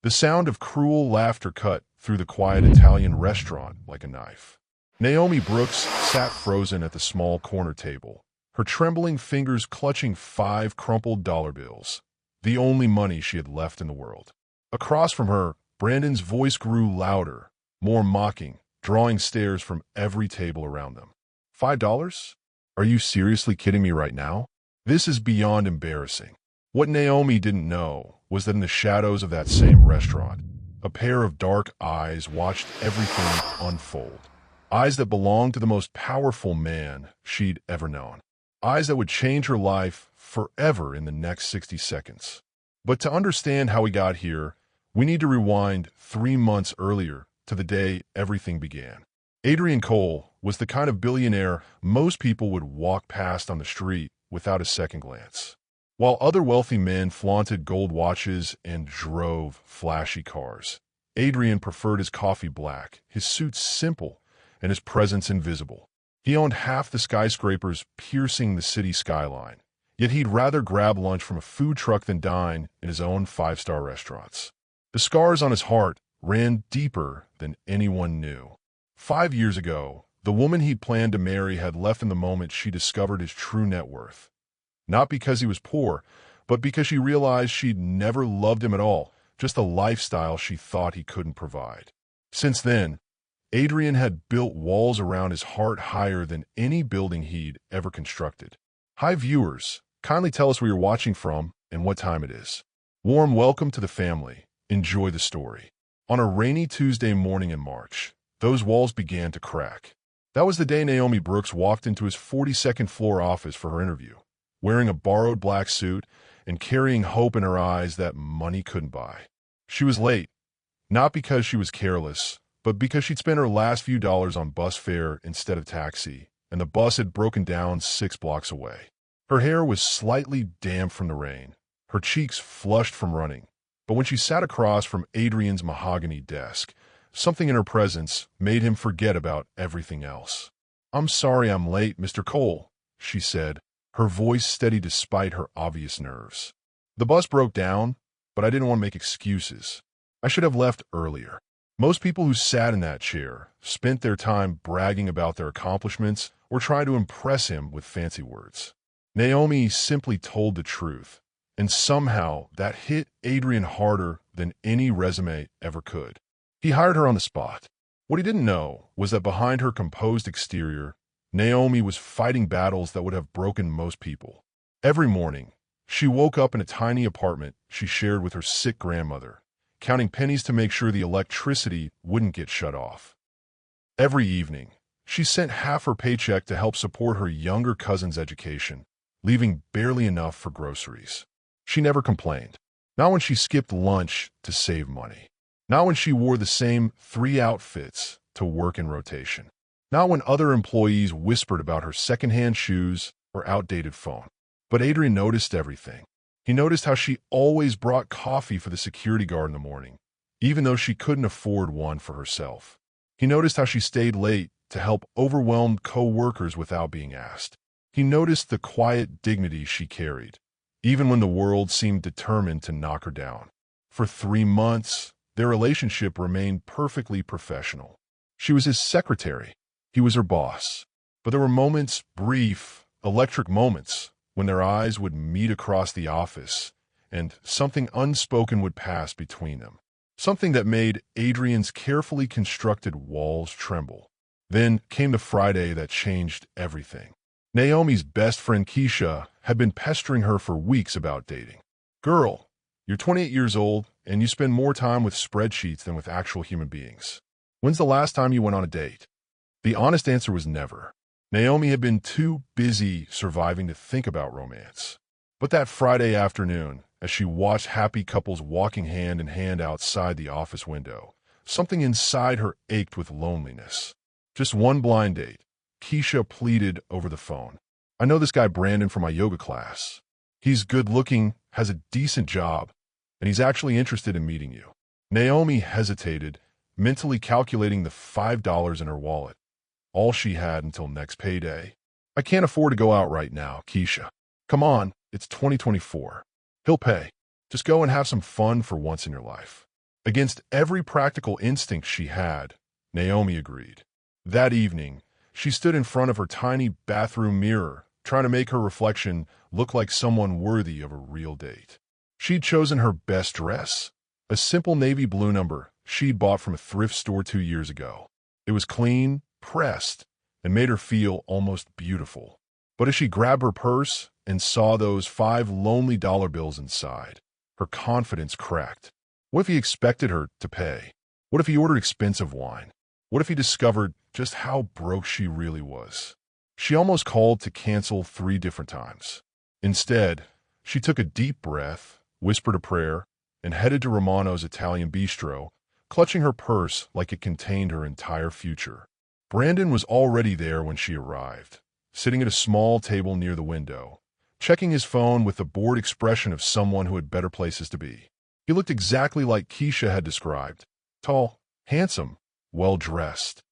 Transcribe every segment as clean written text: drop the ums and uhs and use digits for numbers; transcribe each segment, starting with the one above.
The sound of cruel laughter cut through the quiet Italian restaurant like a knife. Naomi Brooks sat frozen at the small corner table, her trembling fingers clutching 5 crumpled dollar bills, the only money she had left in the world. Across from her, Brandon's voice grew louder, more mocking, drawing stares from every table around them. $5? Are you seriously kidding me right now? This is beyond embarrassing. What Naomi didn't know was that in the shadows of that same restaurant, a pair of dark eyes watched everything unfold. Eyes that belonged to the most powerful man she'd ever known. Eyes that would change her life forever in the next 60 seconds. But to understand how we got here, we need to rewind 3 months earlier to the day everything began. Adrian Cole was the kind of billionaire most people would walk past on the street without a second glance. While other wealthy men flaunted gold watches and drove flashy cars, Adrian preferred his coffee black, his suit simple, and his presence invisible. He owned half the skyscrapers piercing the city skyline, yet he'd rather grab lunch from a food truck than dine in his own 5-star restaurants. The scars on his heart ran deeper than anyone knew. 5 years ago, the woman he'd planned to marry had left in the moment she discovered his true net worth. Not because he was poor, but because she realized she'd never loved him at all, just a lifestyle she thought he couldn't provide. Since then, Adrian had built walls around his heart higher than any building he'd ever constructed. Hi viewers, kindly tell us where you're watching from and what time it is. Warm welcome to the family. Enjoy the story. On a rainy Tuesday morning in March, those walls began to crack. That was the day Naomi Brooks walked into his 42nd floor office for her interview, wearing a borrowed black suit and carrying hope in her eyes that money couldn't buy. She was late, not because she was careless, but because she'd spent her last few dollars on bus fare instead of taxi, and the bus had broken down 6 blocks away. Her hair was slightly damp from the rain, her cheeks flushed from running, but when she sat across from Adrian's mahogany desk, something in her presence made him forget about everything else. "I'm sorry I'm late, Mr. Cole," she said, her voice steady despite her obvious nerves. "The bus broke down, but I didn't want to make excuses. I should have left earlier." Most people who sat in that chair spent their time bragging about their accomplishments or trying to impress him with fancy words. Naomi simply told the truth, and somehow that hit Adrian harder than any resume ever could. He hired her on the spot. What he didn't know was that behind her composed exterior, Naomi was fighting battles that would have broken most people. Every morning, she woke up in a tiny apartment she shared with her sick grandmother, counting pennies to make sure the electricity wouldn't get shut off. Every evening, she sent half her paycheck to help support her younger cousin's education, leaving barely enough for groceries. She never complained, not when she skipped lunch to save money, not when she wore the same 3 outfits to work in rotation, not when other employees whispered about her secondhand shoes or outdated phone. But Adrian noticed everything. He noticed how she always brought coffee for the security guard in the morning, even though she couldn't afford one for herself. He noticed how she stayed late to help overwhelmed co-workers without being asked. He noticed the quiet dignity she carried, even when the world seemed determined to knock her down. For 3 months, their relationship remained perfectly professional. She was his secretary. He was her boss. But there were moments, brief, electric moments, when their eyes would meet across the office, and something unspoken would pass between them. Something that made Adrian's carefully constructed walls tremble. Then came the Friday that changed everything. Naomi's best friend Keisha had been pestering her for weeks about dating. "Girl, you're 28 years old, and you spend more time with spreadsheets than with actual human beings. When's the last time you went on a date?" The honest answer was never. Naomi had been too busy surviving to think about romance. But that Friday afternoon, as she watched happy couples walking hand in hand outside the office window, something inside her ached with loneliness. "Just one blind date," Keisha pleaded over the phone. "I know this guy Brandon from my yoga class. He's good-looking, has a decent job, and he's actually interested in meeting you." Naomi hesitated, mentally calculating the $5 in her wallet, all she had until next payday. "I can't afford to go out right now, Keisha. Come on, it's 2024. He'll pay. Just go and have some fun for once in your life." Against every practical instinct she had, Naomi agreed. That evening, she stood in front of her tiny bathroom mirror, trying to make her reflection look like someone worthy of a real date. She'd chosen her best dress, a simple navy blue number she'd bought from a thrift store 2 years ago. It was clean, pressed, and made her feel almost beautiful. But as she grabbed her purse and saw those 5 lonely dollar bills inside, her confidence cracked. What if he expected her to pay? What if he ordered expensive wine? What if he discovered just how broke she really was? She almost called to cancel 3 different times. Instead, she took a deep breath, whispered a prayer, and headed to Romano's Italian bistro, clutching her purse like it contained her entire future. Brandon was already there when she arrived, sitting at a small table near the window, checking his phone with the bored expression of someone who had better places to be. He looked exactly like Keisha had described, tall, handsome, well-dressed.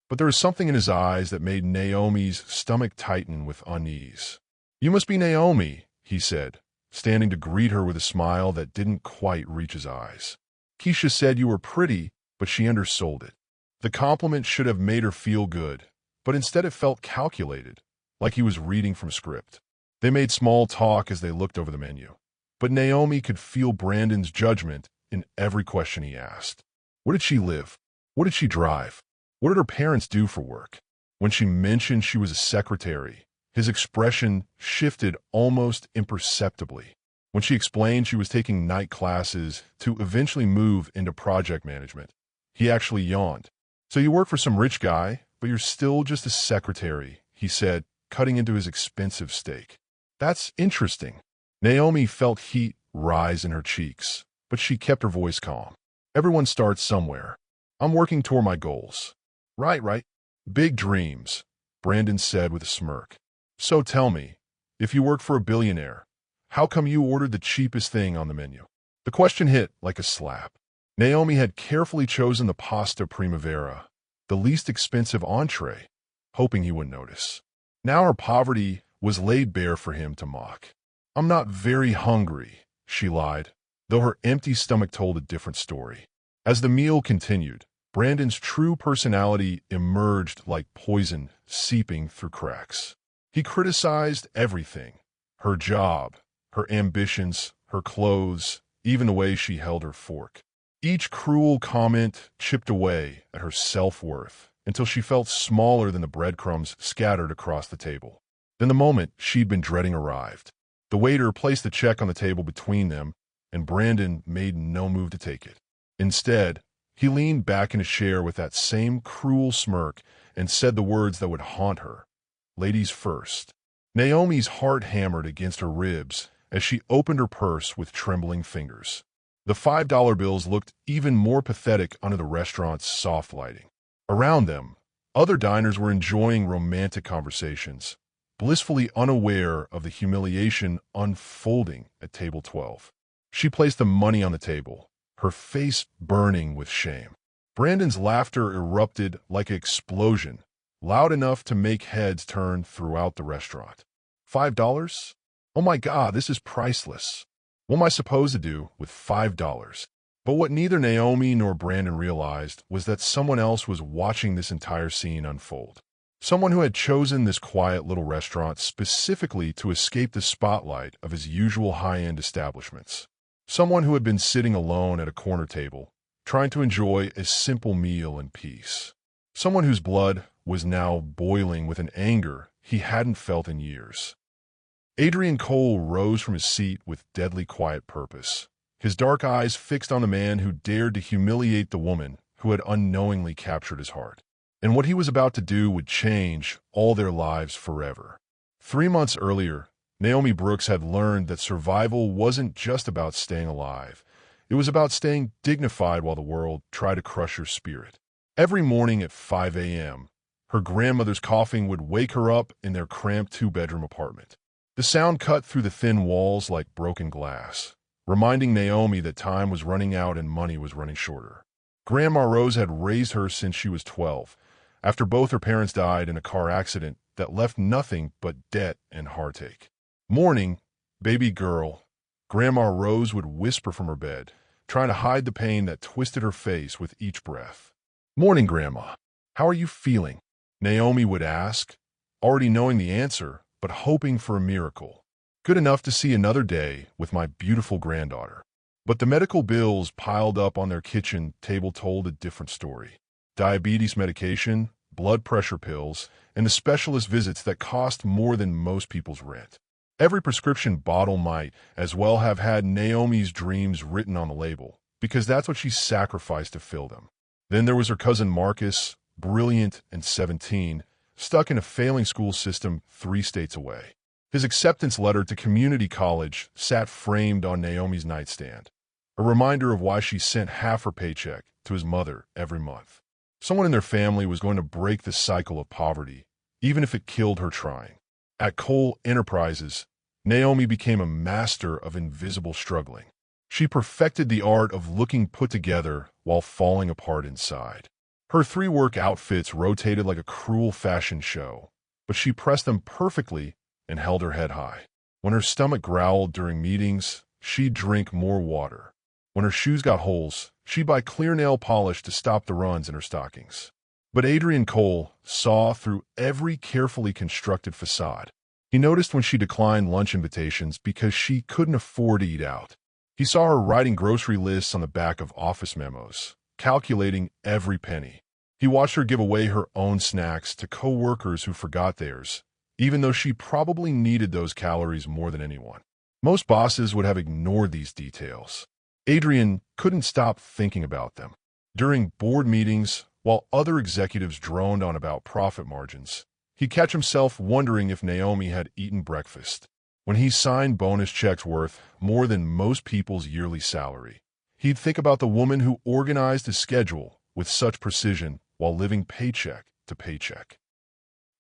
But there was something in his eyes that made Naomi's stomach tighten with unease. "You must be Naomi," he said, standing to greet her with a smile that didn't quite reach his eyes. Keisha said you were pretty, but she undersold it. The compliment should have made her feel good, but instead it felt calculated, like he was reading from script. They made small talk as they looked over the menu, but Naomi could feel Brandon's judgment in every question he asked. Where did she live? What did she drive? What did her parents do for work? When she mentioned she was a secretary, his expression shifted almost imperceptibly. When she explained she was taking night classes to eventually move into project management, he actually yawned. "So you work for some rich guy, but you're still just a secretary," he said, cutting into his expensive steak. "That's interesting." Naomi felt heat rise in her cheeks, but she kept her voice calm. "Everyone starts somewhere. I'm working toward my goals." Right. Big dreams," Brandon said with a smirk. "So tell me, if you work for a billionaire, how come you ordered the cheapest thing on the menu?" The question hit like a slap. Naomi had carefully chosen the pasta primavera, the least expensive entree, hoping he wouldn't notice. Now her poverty was laid bare for him to mock. "I'm not very hungry," she lied, though her empty stomach told a different story. As the meal continued, Brandon's true personality emerged like poison seeping through cracks. He criticized everything: her job, her ambitions, her clothes, even the way she held her fork. Each cruel comment chipped away at her self-worth until she felt smaller than the breadcrumbs scattered across the table. Then the moment she'd been dreading arrived. The waiter placed the check on the table between them, and Brandon made no move to take it. Instead, he leaned back in his chair with that same cruel smirk and said the words that would haunt her. "Ladies first." Naomi's heart hammered against her ribs as she opened her purse with trembling fingers. The $5 bills looked even more pathetic under the restaurant's soft lighting. Around them, other diners were enjoying romantic conversations, blissfully unaware of the humiliation unfolding at table 12. She placed the money on the table, her face burning with shame. Brandon's laughter erupted like an explosion, loud enough to make heads turn throughout the restaurant. $5? Oh my God, this is priceless. What am I supposed to do with $5? But what neither Naomi nor Brandon realized was that someone else was watching this entire scene unfold. Someone who had chosen this quiet little restaurant specifically to escape the spotlight of his usual high-end establishments. Someone who had been sitting alone at a corner table, trying to enjoy a simple meal in peace. Someone whose blood was now boiling with an anger he hadn't felt in years. Adrian Cole rose from his seat with deadly quiet purpose, his dark eyes fixed on the man who dared to humiliate the woman who had unknowingly captured his heart. And what he was about to do would change all their lives forever. 3 months earlier, Naomi Brooks had learned that survival wasn't just about staying alive. It was about staying dignified while the world tried to crush her spirit. Every morning at 5 a.m., her grandmother's coughing would wake her up in their cramped 2-bedroom apartment. The sound cut through the thin walls like broken glass, reminding Naomi that time was running out and money was running shorter. Grandma Rose had raised her since she was 12, after both her parents died in a car accident that left nothing but debt and heartache. "Morning, baby girl," Grandma Rose would whisper from her bed, trying to hide the pain that twisted her face with each breath. "Morning, Grandma. How are you feeling?" Naomi would ask, already knowing the answer, but hoping for a miracle. "Good enough to see another day with my beautiful granddaughter." But the medical bills piled up on their kitchen table told a different story. Diabetes medication, blood pressure pills, and the specialist visits that cost more than most people's rent. Every prescription bottle might as well have had Naomi's dreams written on the label, because that's what she sacrificed to fill them. Then there was her cousin Marcus, brilliant and 17, stuck in a failing school system 3 states away. His acceptance letter to community college sat framed on Naomi's nightstand, a reminder of why she sent half her paycheck to his mother every month. Someone in their family was going to break the cycle of poverty, even if it killed her trying. At Cole Enterprises, Naomi became a master of invisible struggling. She perfected the art of looking put together while falling apart inside. Her 3-work outfits rotated like a cruel fashion show, but she pressed them perfectly and held her head high. When her stomach growled during meetings, she'd drink more water. When her shoes got holes, she'd buy clear nail polish to stop the runs in her stockings. But Adrian Cole saw through every carefully constructed facade. He noticed when she declined lunch invitations because she couldn't afford to eat out. He saw her writing grocery lists on the back of office memos, calculating every penny. He watched her give away her own snacks to co-workers who forgot theirs, even though she probably needed those calories more than anyone. Most bosses would have ignored these details. Adrian couldn't stop thinking about them. During board meetings, while other executives droned on about profit margins, he'd catch himself wondering if Naomi had eaten breakfast. When he signed bonus checks worth more than most people's yearly salary, he'd think about the woman who organized his schedule with such precision while living paycheck to paycheck.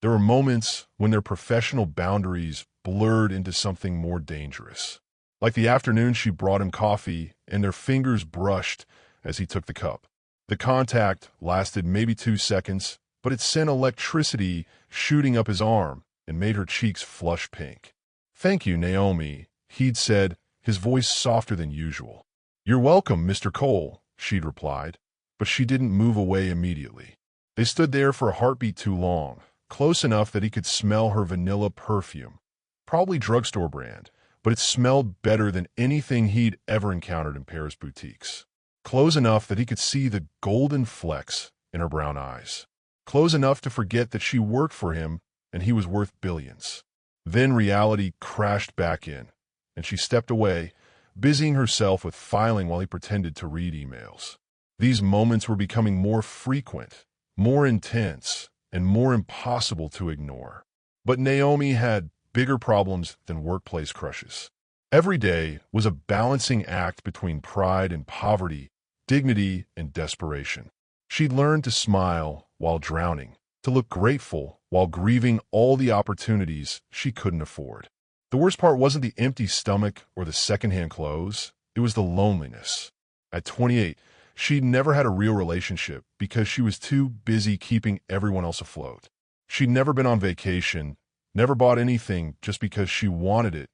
There were moments when their professional boundaries blurred into something more dangerous. Like the afternoon she brought him coffee and their fingers brushed as he took the cup. The contact lasted maybe 2 seconds, but it sent electricity shooting up his arm and made her cheeks flush pink. "Thank you, Naomi," he'd said, his voice softer than usual. "You're welcome, Mr. Cole," she'd replied, but she didn't move away immediately. They stood there for a heartbeat too long, close enough that he could smell her vanilla perfume. Probably drugstore brand, but it smelled better than anything he'd ever encountered in Paris boutiques. Close enough that he could see the golden flecks in her brown eyes. Close enough to forget that she worked for him and he was worth billions. Then reality crashed back in, and she stepped away, busying herself with filing while he pretended to read emails. These moments were becoming more frequent, more intense, and more impossible to ignore. But Naomi had bigger problems than workplace crushes. Every day was a balancing act between pride and poverty, dignity and desperation. She'd learned to smile while drowning, to look grateful while grieving all the opportunities she couldn't afford. The worst part wasn't the empty stomach or the secondhand clothes, it was the loneliness. At 28, she'd never had a real relationship because she was too busy keeping everyone else afloat. She'd never been on vacation, never bought anything just because she wanted it,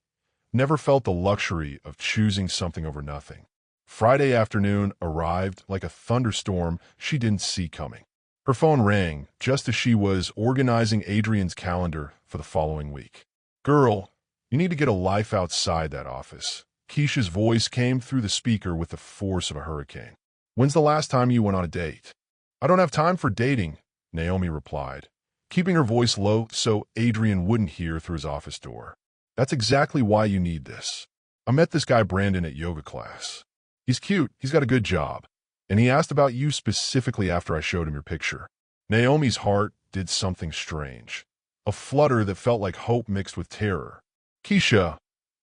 never felt the luxury of choosing something over nothing. Friday afternoon arrived like a thunderstorm she didn't see coming. Her phone rang just as she was organizing Adrian's calendar for the following week. "Girl, you need to get a life outside that office." Keisha's voice came through the speaker with the force of a hurricane. "When's the last time you went on a date?" "I don't have time for dating," Naomi replied, keeping her voice low so Adrian wouldn't hear through his office door. "That's exactly why you need this. I met this guy Brandon at yoga class. He's cute, he's got a good job, and he asked about you specifically after I showed him your picture." Naomi's heart did something strange, a flutter that felt like hope mixed with terror. "Keisha,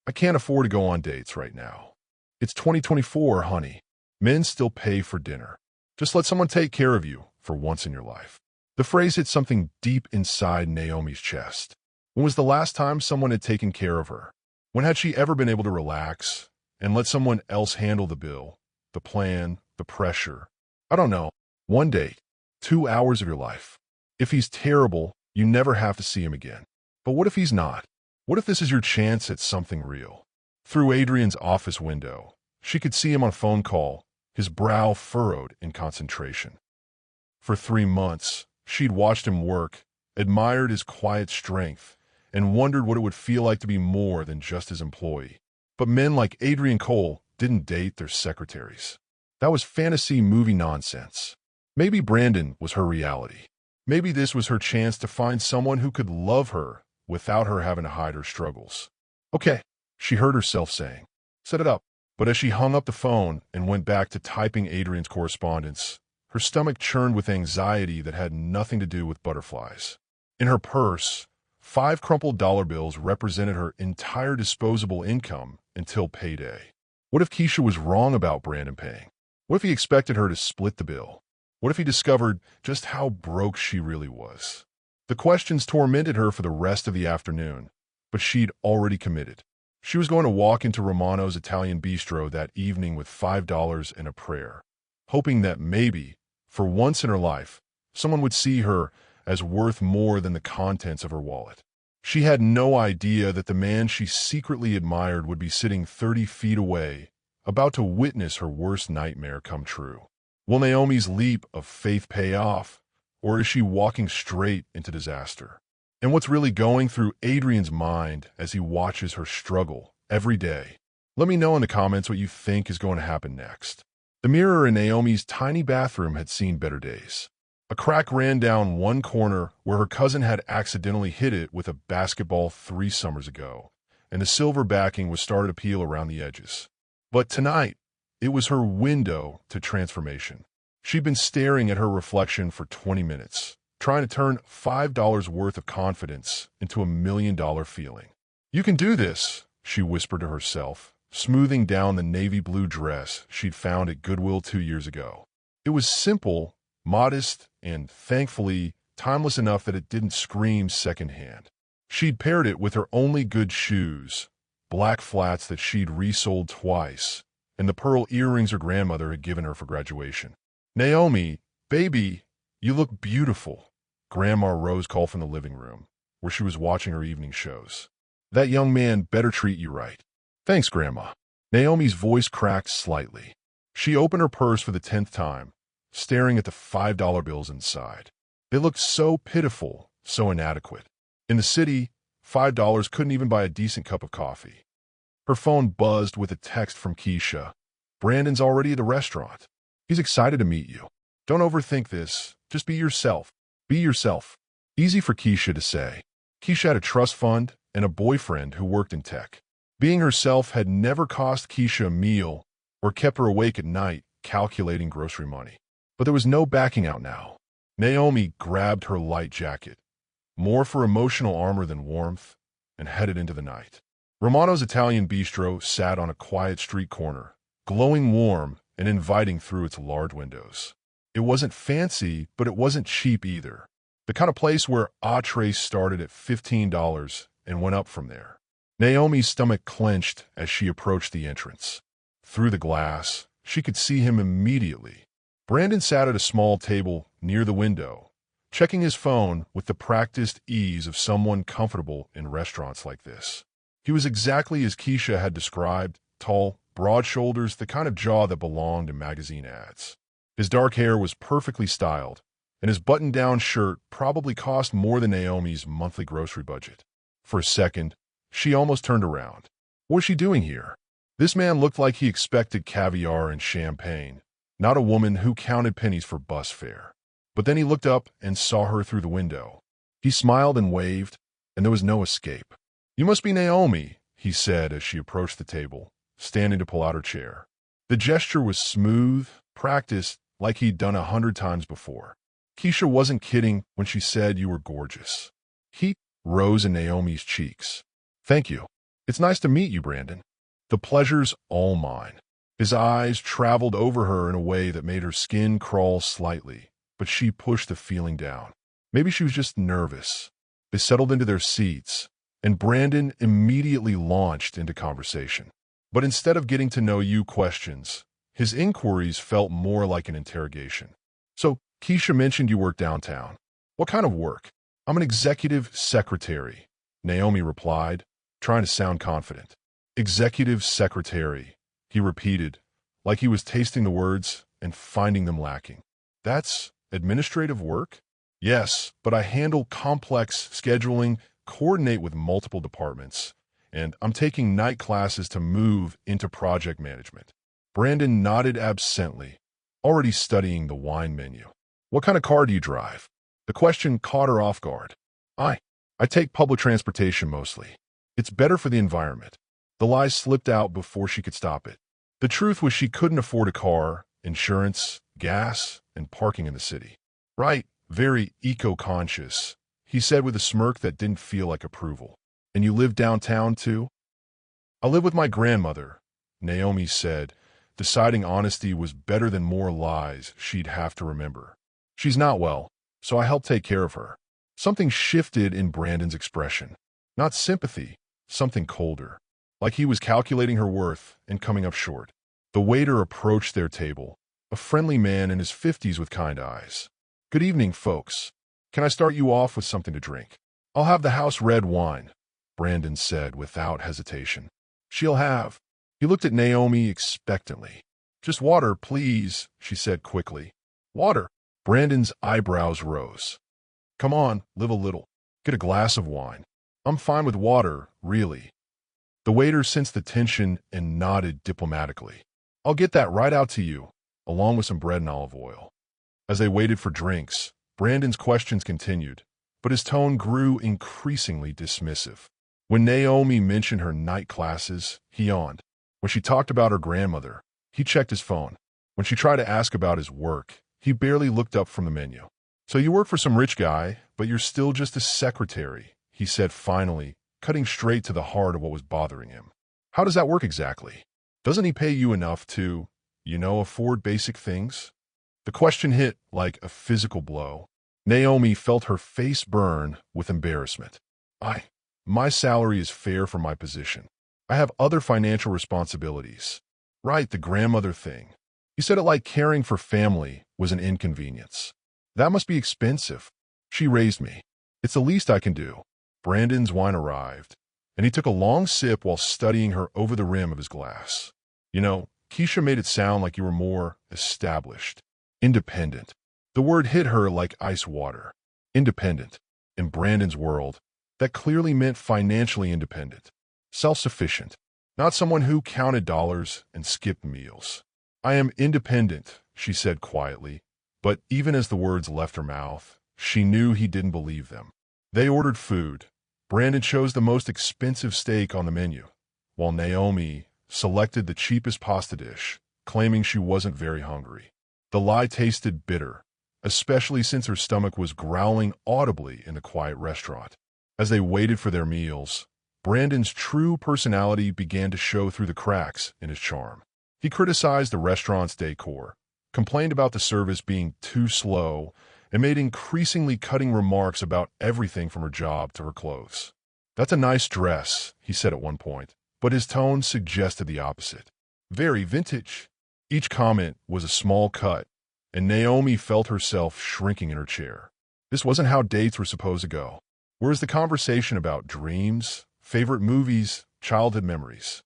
I can't afford to go on dates right now. It's 2024, honey. Men still pay for dinner. Just let someone take care of you for once in your life." The phrase hit something deep inside Naomi's chest. When was the last time someone had taken care of her? When had she ever been able to relax and let someone else handle the bill, the plan, the pressure? I don't know. 1 date, 2 hours of your life. If he's terrible, you never have to see him again. But what if he's not? What if this is your chance at something real? Through Adrian's office window, She could see him on a phone call, his brow furrowed in concentration. For 3 months, she'd watched him work, admired his quiet strength, and wondered what it would feel like to be more than just his employee. But men like Adrian Cole didn't date their secretaries. That was fantasy movie nonsense. Maybe Brandon was her reality. Maybe this was her chance to find someone who could love her without her having to hide her struggles. Okay, she heard herself saying. Set it up. But as she hung up the phone and went back to typing Adrian's correspondence, her stomach churned with anxiety that had nothing to do with butterflies. In her purse, 5 crumpled dollar bills represented her entire disposable income until payday. What if Keisha was wrong about Brandon paying? What if he expected her to split the bill? What if he discovered just how broke she really was? The questions tormented her for the rest of the afternoon, but she'd already committed. She was going to walk into Romano's Italian bistro that evening with $5 and a prayer, hoping that maybe, for once in her life, someone would see her as worth more than the contents of her wallet. She had no idea that the man she secretly admired would be sitting 30 feet away, about to witness her worst nightmare come true. Will Naomi's leap of faith pay off, or is she walking straight into disaster? And what's really going through Adrian's mind as he watches her struggle every day? Let me know in the comments what you think is going to happen next. The mirror in Naomi's tiny bathroom had seen better days. A crack ran down one corner where her cousin had accidentally hit it with a basketball 3 summers ago, and the silver backing was starting to peel around the edges. But tonight, it was her window to transformation. She'd been staring at her reflection for 20 minutes, trying to turn $5 worth of confidence into $1 million feeling. You can do this, she whispered to herself, smoothing down the navy blue dress she'd found at Goodwill 2 years ago. It was simple, modest, and, thankfully, timeless enough that it didn't scream secondhand. She'd paired it with her only good shoes, black flats that she'd resold twice, and the pearl earrings her grandmother had given her for graduation. Naomi, baby, you look beautiful, Grandma Rose called from the living room, where she was watching her evening shows. That young man better treat you right. Thanks, Grandma. Naomi's voice cracked slightly. She opened her purse for the 10th time, staring at the $5 bills inside. They looked so pitiful, so inadequate. In the city, $5 couldn't even buy a decent cup of coffee. Her phone buzzed with a text from Keisha. Brandon's already at the restaurant. He's excited to meet you. Don't overthink this. Just be yourself. Be yourself. Easy for Keisha to say. Keisha had a trust fund and a boyfriend who worked in tech. Being herself had never cost Keisha a meal or kept her awake at night calculating grocery money. But there was no backing out now. Naomi grabbed her light jacket, more for emotional armor than warmth, and headed into the night. Romano's Italian bistro sat on a quiet street corner, glowing warm and inviting through its large windows. It wasn't fancy, but it wasn't cheap either. The kind of place where entrees started at $15 and went up from there. Naomi's stomach clenched as she approached the entrance. Through the glass, she could see him immediately. Brandon sat at a small table near the window, checking his phone with the practiced ease of someone comfortable in restaurants like this. He was exactly as Keisha had described, tall, broad shoulders, the kind of jaw that belonged in magazine ads. His dark hair was perfectly styled, and his button-down shirt probably cost more than Naomi's monthly grocery budget. For a second, she almost turned around. What was she doing here? This man looked like he expected caviar and champagne, not a woman who counted pennies for bus fare. But then he looked up and saw her through the window. He smiled and waved, and there was no escape. "You must be Naomi," he said as she approached the table, standing to pull out her chair. The gesture was smooth, practiced, like he'd done 100 times before. Keisha wasn't kidding when she said you were gorgeous. Heat rose in Naomi's cheeks. "Thank you. It's nice to meet you, Brandon. The pleasure's all mine." His eyes traveled over her in a way that made her skin crawl slightly, but she pushed the feeling down. Maybe she was just nervous. They settled into their seats, and Brandon immediately launched into conversation. But instead of getting to know you questions, his inquiries felt more like an interrogation. "So, Keisha mentioned you work downtown. What kind of work?" "I'm an executive secretary," Naomi replied, trying to sound confident. Executive secretary. he repeated, like he was tasting the words and finding them lacking. That's administrative work? Yes, but I handle complex scheduling, coordinate with multiple departments, and I'm taking night classes to move into project management. Brandon nodded absently, already studying the wine menu. What kind of car do you drive? The question caught her off guard. I take public transportation mostly. It's better for the environment. The lie slipped out before she could stop it. The truth was she couldn't afford a car, insurance, gas, and parking in the city. Right, very eco-conscious, he said with a smirk that didn't feel like approval. And you live downtown too? I live with my grandmother, Naomi said, deciding honesty was better than more lies she'd have to remember. She's not well, so I help take care of her. Something shifted in Brandon's expression. Not sympathy, something colder. Like he was calculating her worth and coming up short. The waiter approached their table, a friendly man in his 50s with kind eyes. Good evening, folks. Can I start you off with something to drink? I'll have the house red wine, Brandon said without hesitation. She'll have. He looked at Naomi expectantly. Just water, please, she said quickly. Water. Brandon's eyebrows rose. Come on, live a little. Get a glass of wine. I'm fine with water, really. The waiter sensed the tension and nodded diplomatically. I'll get that right out to you, along with some bread and olive oil. As they waited for drinks, Brandon's questions continued, but his tone grew increasingly dismissive. When Naomi mentioned her night classes, he yawned. When she talked about her grandmother, he checked his phone. When she tried to ask about his work, he barely looked up from the menu. So you work for some rich guy, but you're still just a secretary, he said finally, cutting straight to the heart of what was bothering him. How does that work exactly? Doesn't he pay you enough to, afford basic things? The question hit like a physical blow. Naomi felt her face burn with embarrassment. My salary is fair for my position. I have other financial responsibilities. Right, the grandmother thing. You said it like caring for family was an inconvenience. That must be expensive. She raised me. It's the least I can do. Brandon's wine arrived, and he took a long sip while studying her over the rim of his glass. Keisha made it sound like you were more established, independent. The word hit her like ice water. Independent. In Brandon's world, that clearly meant financially independent. Self-sufficient. Not someone who counted dollars and skipped meals. I am independent, she said quietly, but even as the words left her mouth, she knew he didn't believe them. They ordered food. Brandon chose the most expensive steak on the menu, while Naomi selected the cheapest pasta dish, claiming she wasn't very hungry. The lie tasted bitter, especially since her stomach was growling audibly in the quiet restaurant. As they waited for their meals, Brandon's true personality began to show through the cracks in his charm. He criticized the restaurant's decor, complained about the service being too slow, and made increasingly cutting remarks about everything from her job to her clothes. That's a nice dress, he said at one point, but his tone suggested the opposite. Very vintage. Each comment was a small cut, and Naomi felt herself shrinking in her chair. This wasn't how dates were supposed to go. Whereas the conversation about dreams, favorite movies, childhood memories?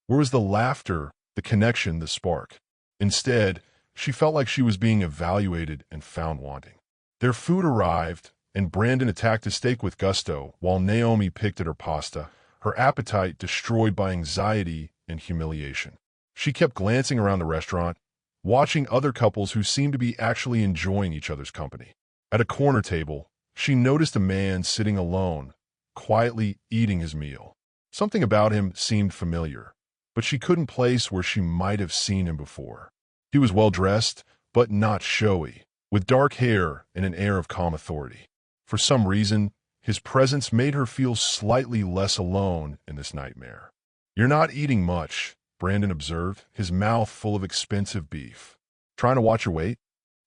Where was the laughter, the connection, the spark? Instead, she felt like she was being evaluated and found wanting. Their food arrived, and Brandon attacked his steak with gusto while Naomi picked at her pasta, her appetite destroyed by anxiety and humiliation. She kept glancing around the restaurant, watching other couples who seemed to be actually enjoying each other's company. At a corner table, she noticed a man sitting alone, quietly eating his meal. Something about him seemed familiar, but she couldn't place where she might have seen him before. He was well-dressed, but not showy, with dark hair and an air of calm authority. For some reason, his presence made her feel slightly less alone in this nightmare. You're not eating much, Brandon observed, his mouth full of expensive beef. Trying to watch your weight?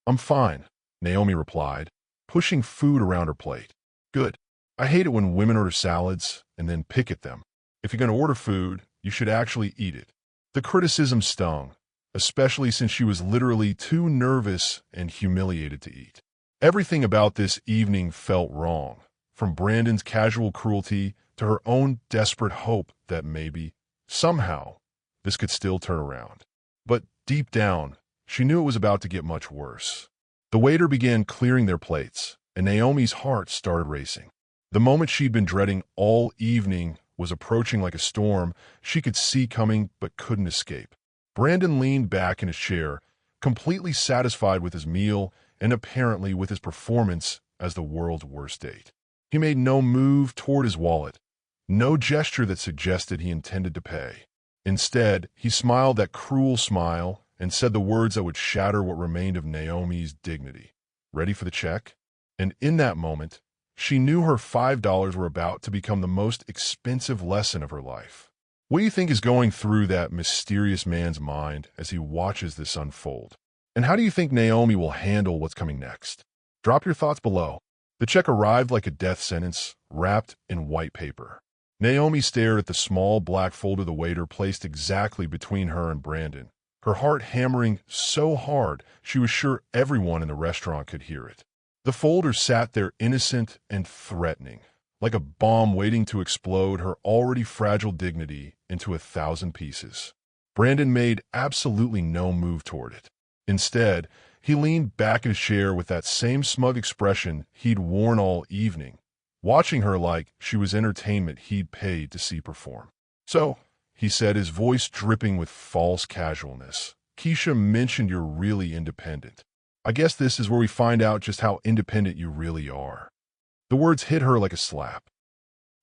I'm fine, Naomi replied, pushing food around her plate. Good. I hate it when women order salads and then pick at them. If you're going to order food, you should actually eat it. The criticism stung, especially since she was literally too nervous and humiliated to eat. Everything about this evening felt wrong, from Brandon's casual cruelty to her own desperate hope that maybe, somehow, this could still turn around. But deep down, she knew it was about to get much worse. The waiter began clearing their plates, and Naomi's heart started racing. The moment she'd been dreading all evening was approaching like a storm she could see coming but couldn't escape. Brandon leaned back in his chair, completely satisfied with his meal and apparently with his performance as the world's worst date. He made no move toward his wallet, no gesture that suggested he intended to pay. Instead, he smiled that cruel smile and said the words that would shatter what remained of Naomi's dignity. "Ready for the check?" And in that moment, she knew her $5 were about to become the most expensive lesson of her life. What do you think is going through that mysterious man's mind as he watches this unfold? And how do you think Naomi will handle what's coming next? Drop your thoughts below. The check arrived like a death sentence, wrapped in white paper. Naomi stared at the small black folder the waiter placed exactly between her and Brandon, her heart hammering so hard she was sure everyone in the restaurant could hear it. The folder sat there innocent and threatening, like a bomb waiting to explode her already fragile dignity into 1,000 pieces. Brandon made absolutely no move toward it. Instead, he leaned back in his chair with that same smug expression he'd worn all evening, watching her like she was entertainment he'd paid to see perform. "So," he said, his voice dripping with false casualness, "Keisha mentioned you're really independent. I guess this is where we find out just how independent you really are." The words hit her like a slap.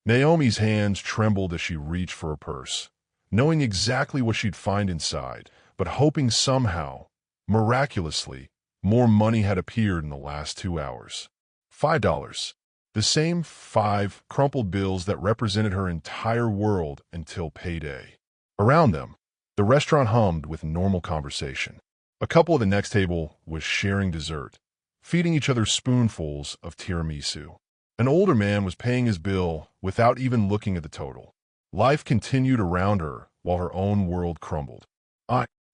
Naomi's hands trembled as she reached for her purse, knowing exactly what she'd find inside, but hoping somehow, miraculously, more money had appeared in the last 2 hours. $5. The same 5 crumpled bills that represented her entire world until payday. Around them, the restaurant hummed with normal conversation. A couple at the next table was sharing dessert, feeding each other spoonfuls of tiramisu. An older man was paying his bill without even looking at the total. Life continued around her while her own world crumbled.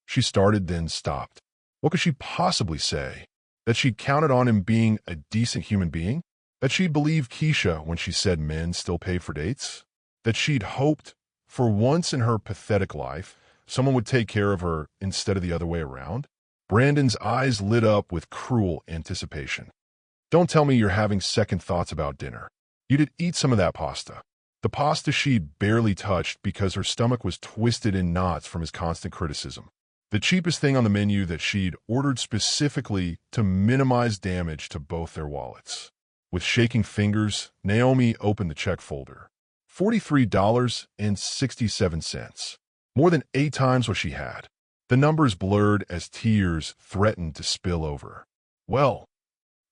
She started, then stopped. What could she possibly say? That she'd counted on him being a decent human being? That she'd believed Keisha when she said men still pay for dates? That she'd hoped, for once in her pathetic life, someone would take care of her instead of the other way around? Brandon's eyes lit up with cruel anticipation. "Don't tell me you're having second thoughts about dinner. You did eat some of that pasta." The pasta she'd barely touched because her stomach was twisted in knots from his constant criticism. The cheapest thing on the menu that she'd ordered specifically to minimize damage to both their wallets. With shaking fingers, Naomi opened the check folder. $43.67. More than 8 times what she had. The numbers blurred as tears threatened to spill over. "Well,"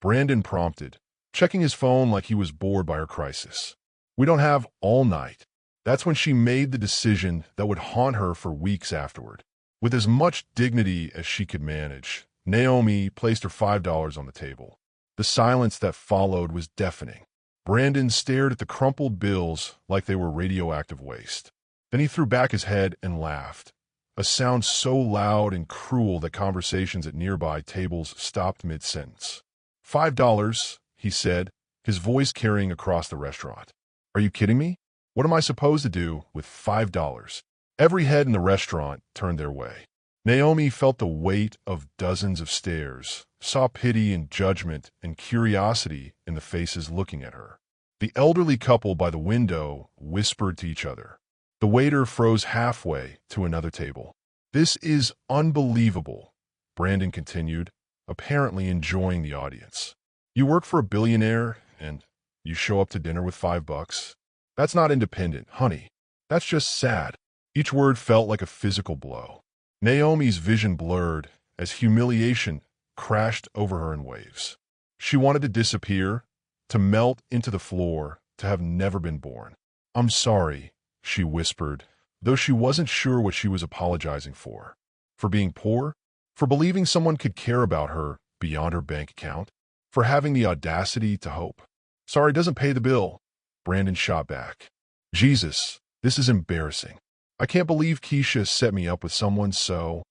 Brandon prompted, checking his phone like he was bored by her crisis. "We don't have all night." That's when she made the decision that would haunt her for weeks afterward. With as much dignity as she could manage, Naomi placed her $5 on the table. The silence that followed was deafening. Brandon stared at the crumpled bills like they were radioactive waste. Then he threw back his head and laughed, a sound so loud and cruel that conversations at nearby tables stopped mid-sentence. $5, he said, his voice carrying across the restaurant. "Are you kidding me? What am I supposed to do with $5? Every head in the restaurant turned their way. Naomi felt the weight of dozens of stares, saw pity and judgment and curiosity in the faces looking at her. The elderly couple by the window whispered to each other. The waiter froze halfway to another table. "This is unbelievable," Brandon continued, apparently enjoying the audience. "You work for a billionaire and you show up to dinner with $5? That's not independent, honey. That's just sad." Each word felt like a physical blow. Naomi's vision blurred as humiliation crashed over her in waves. She wanted to disappear, to melt into the floor, to have never been born. "I'm sorry," she whispered, though she wasn't sure what she was apologizing for. For being poor? For believing someone could care about her beyond her bank account? For having the audacity to hope? "Sorry doesn't pay the bill," Brandon shot back. "Jesus, this is embarrassing. I can't believe Keisha set me up with someone so—"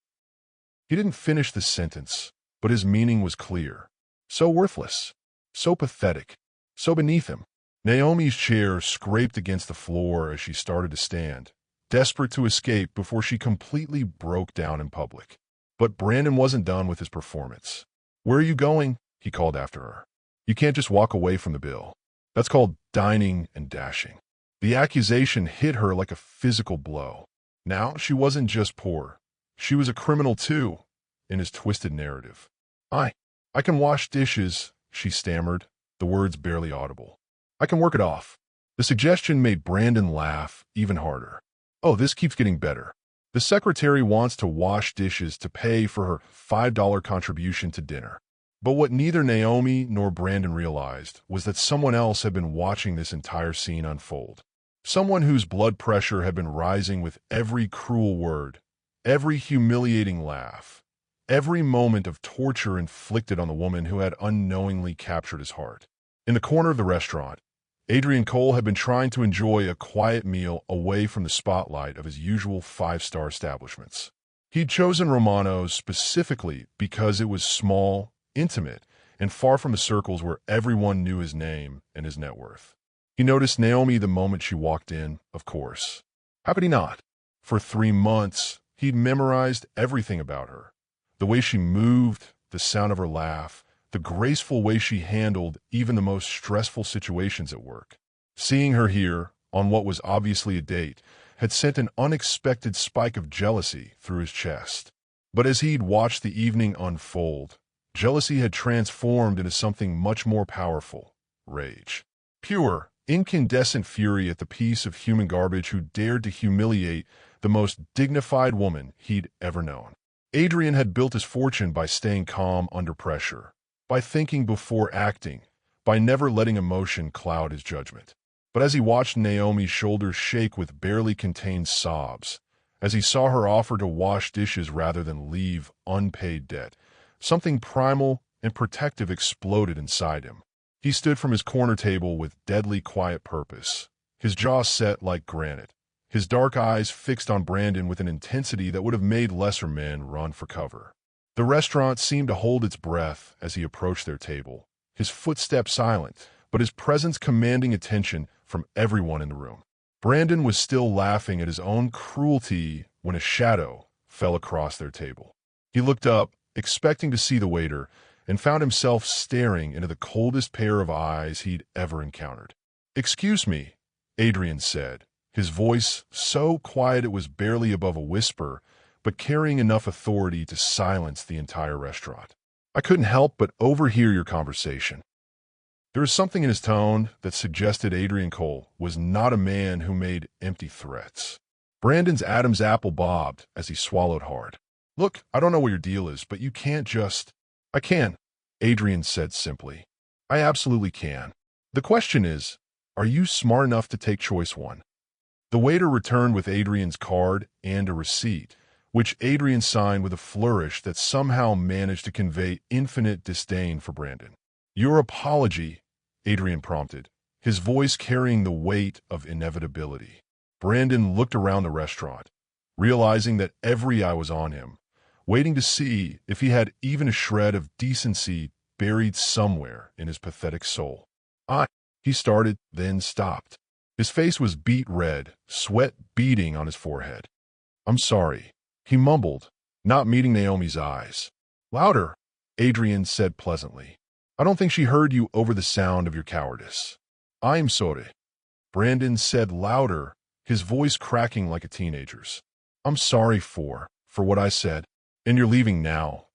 He didn't finish the sentence, but his meaning was clear. So worthless, so pathetic, so beneath him. Naomi's chair scraped against the floor as she started to stand, desperate to escape before she completely broke down in public. But Brandon wasn't done with his performance. "Where are you going?" he called after her. "You can't just walk away from the bill. That's called dining and dashing." The accusation hit her like a physical blow. Now she wasn't just poor. She was a criminal too, in his twisted narrative. I can wash dishes," she stammered, the words barely audible. "I can work it off." The suggestion made Brandon laugh even harder. "Oh, this keeps getting better. The secretary wants to wash dishes to pay for her $5 contribution to dinner." But what neither Naomi nor Brandon realized was that someone else had been watching this entire scene unfold. Someone whose blood pressure had been rising with every cruel word, every humiliating laugh, every moment of torture inflicted on the woman who had unknowingly captured his heart. In the corner of the restaurant, Adrian Cole had been trying to enjoy a quiet meal away from the spotlight of his usual five-star establishments. He'd chosen Romano's specifically because it was small, intimate, and far from the circles where everyone knew his name and his net worth. He noticed Naomi the moment she walked in, of course. How could he not? For 3 months, he'd memorized everything about her. The way she moved, the sound of her laugh, the graceful way she handled even the most stressful situations at work. Seeing her here, on what was obviously a date, had sent an unexpected spike of jealousy through his chest. But as he'd watched the evening unfold, jealousy had transformed into something much more powerful: rage. Pure, incandescent fury at the piece of human garbage who dared to humiliate the most dignified woman he'd ever known. Adrian had built his fortune by staying calm under pressure, by thinking before acting, by never letting emotion cloud his judgment. But as he watched Naomi's shoulders shake with barely contained sobs, as he saw her offer to wash dishes rather than leave unpaid debt, something primal and protective exploded inside him. He stood from his corner table with deadly quiet purpose, his jaw set like granite, his dark eyes fixed on Brandon with an intensity that would have made lesser men run for cover. The restaurant seemed to hold its breath as he approached their table, his footsteps silent, but his presence commanding attention from everyone in the room. Brandon was still laughing at his own cruelty when a shadow fell across their table. He looked up, expecting to see the waiter, and found himself staring into the coldest pair of eyes he'd ever encountered. "Excuse me," Adrian said, his voice so quiet it was barely above a whisper, but carrying enough authority to silence the entire restaurant. "I couldn't help but overhear your conversation." There was something in his tone that suggested Adrian Cole was not a man who made empty threats. Brandon's Adam's apple bobbed as he swallowed hard. "Look, I don't know what your deal is, but you can't just—" "I can," Adrian said simply. "I absolutely can. The question is, are you smart enough to take choice one?" The waiter returned with Adrian's card and a receipt, which Adrian signed with a flourish that somehow managed to convey infinite disdain for Brandon. "Your apology," Adrian prompted, his voice carrying the weight of inevitability. Brandon looked around the restaurant, realizing that every eye was on him, waiting to see if he had even a shred of decency buried somewhere in his pathetic soul. He started, then stopped. His face was beet red, sweat beading on his forehead. "I'm sorry," he mumbled, not meeting Naomi's eyes. "Louder," Adrian said pleasantly. "I don't think she heard you over the sound of your cowardice." "I'm sorry," Brandon said louder, his voice cracking like a teenager's. "I'm sorry for what I said. And you're leaving now,"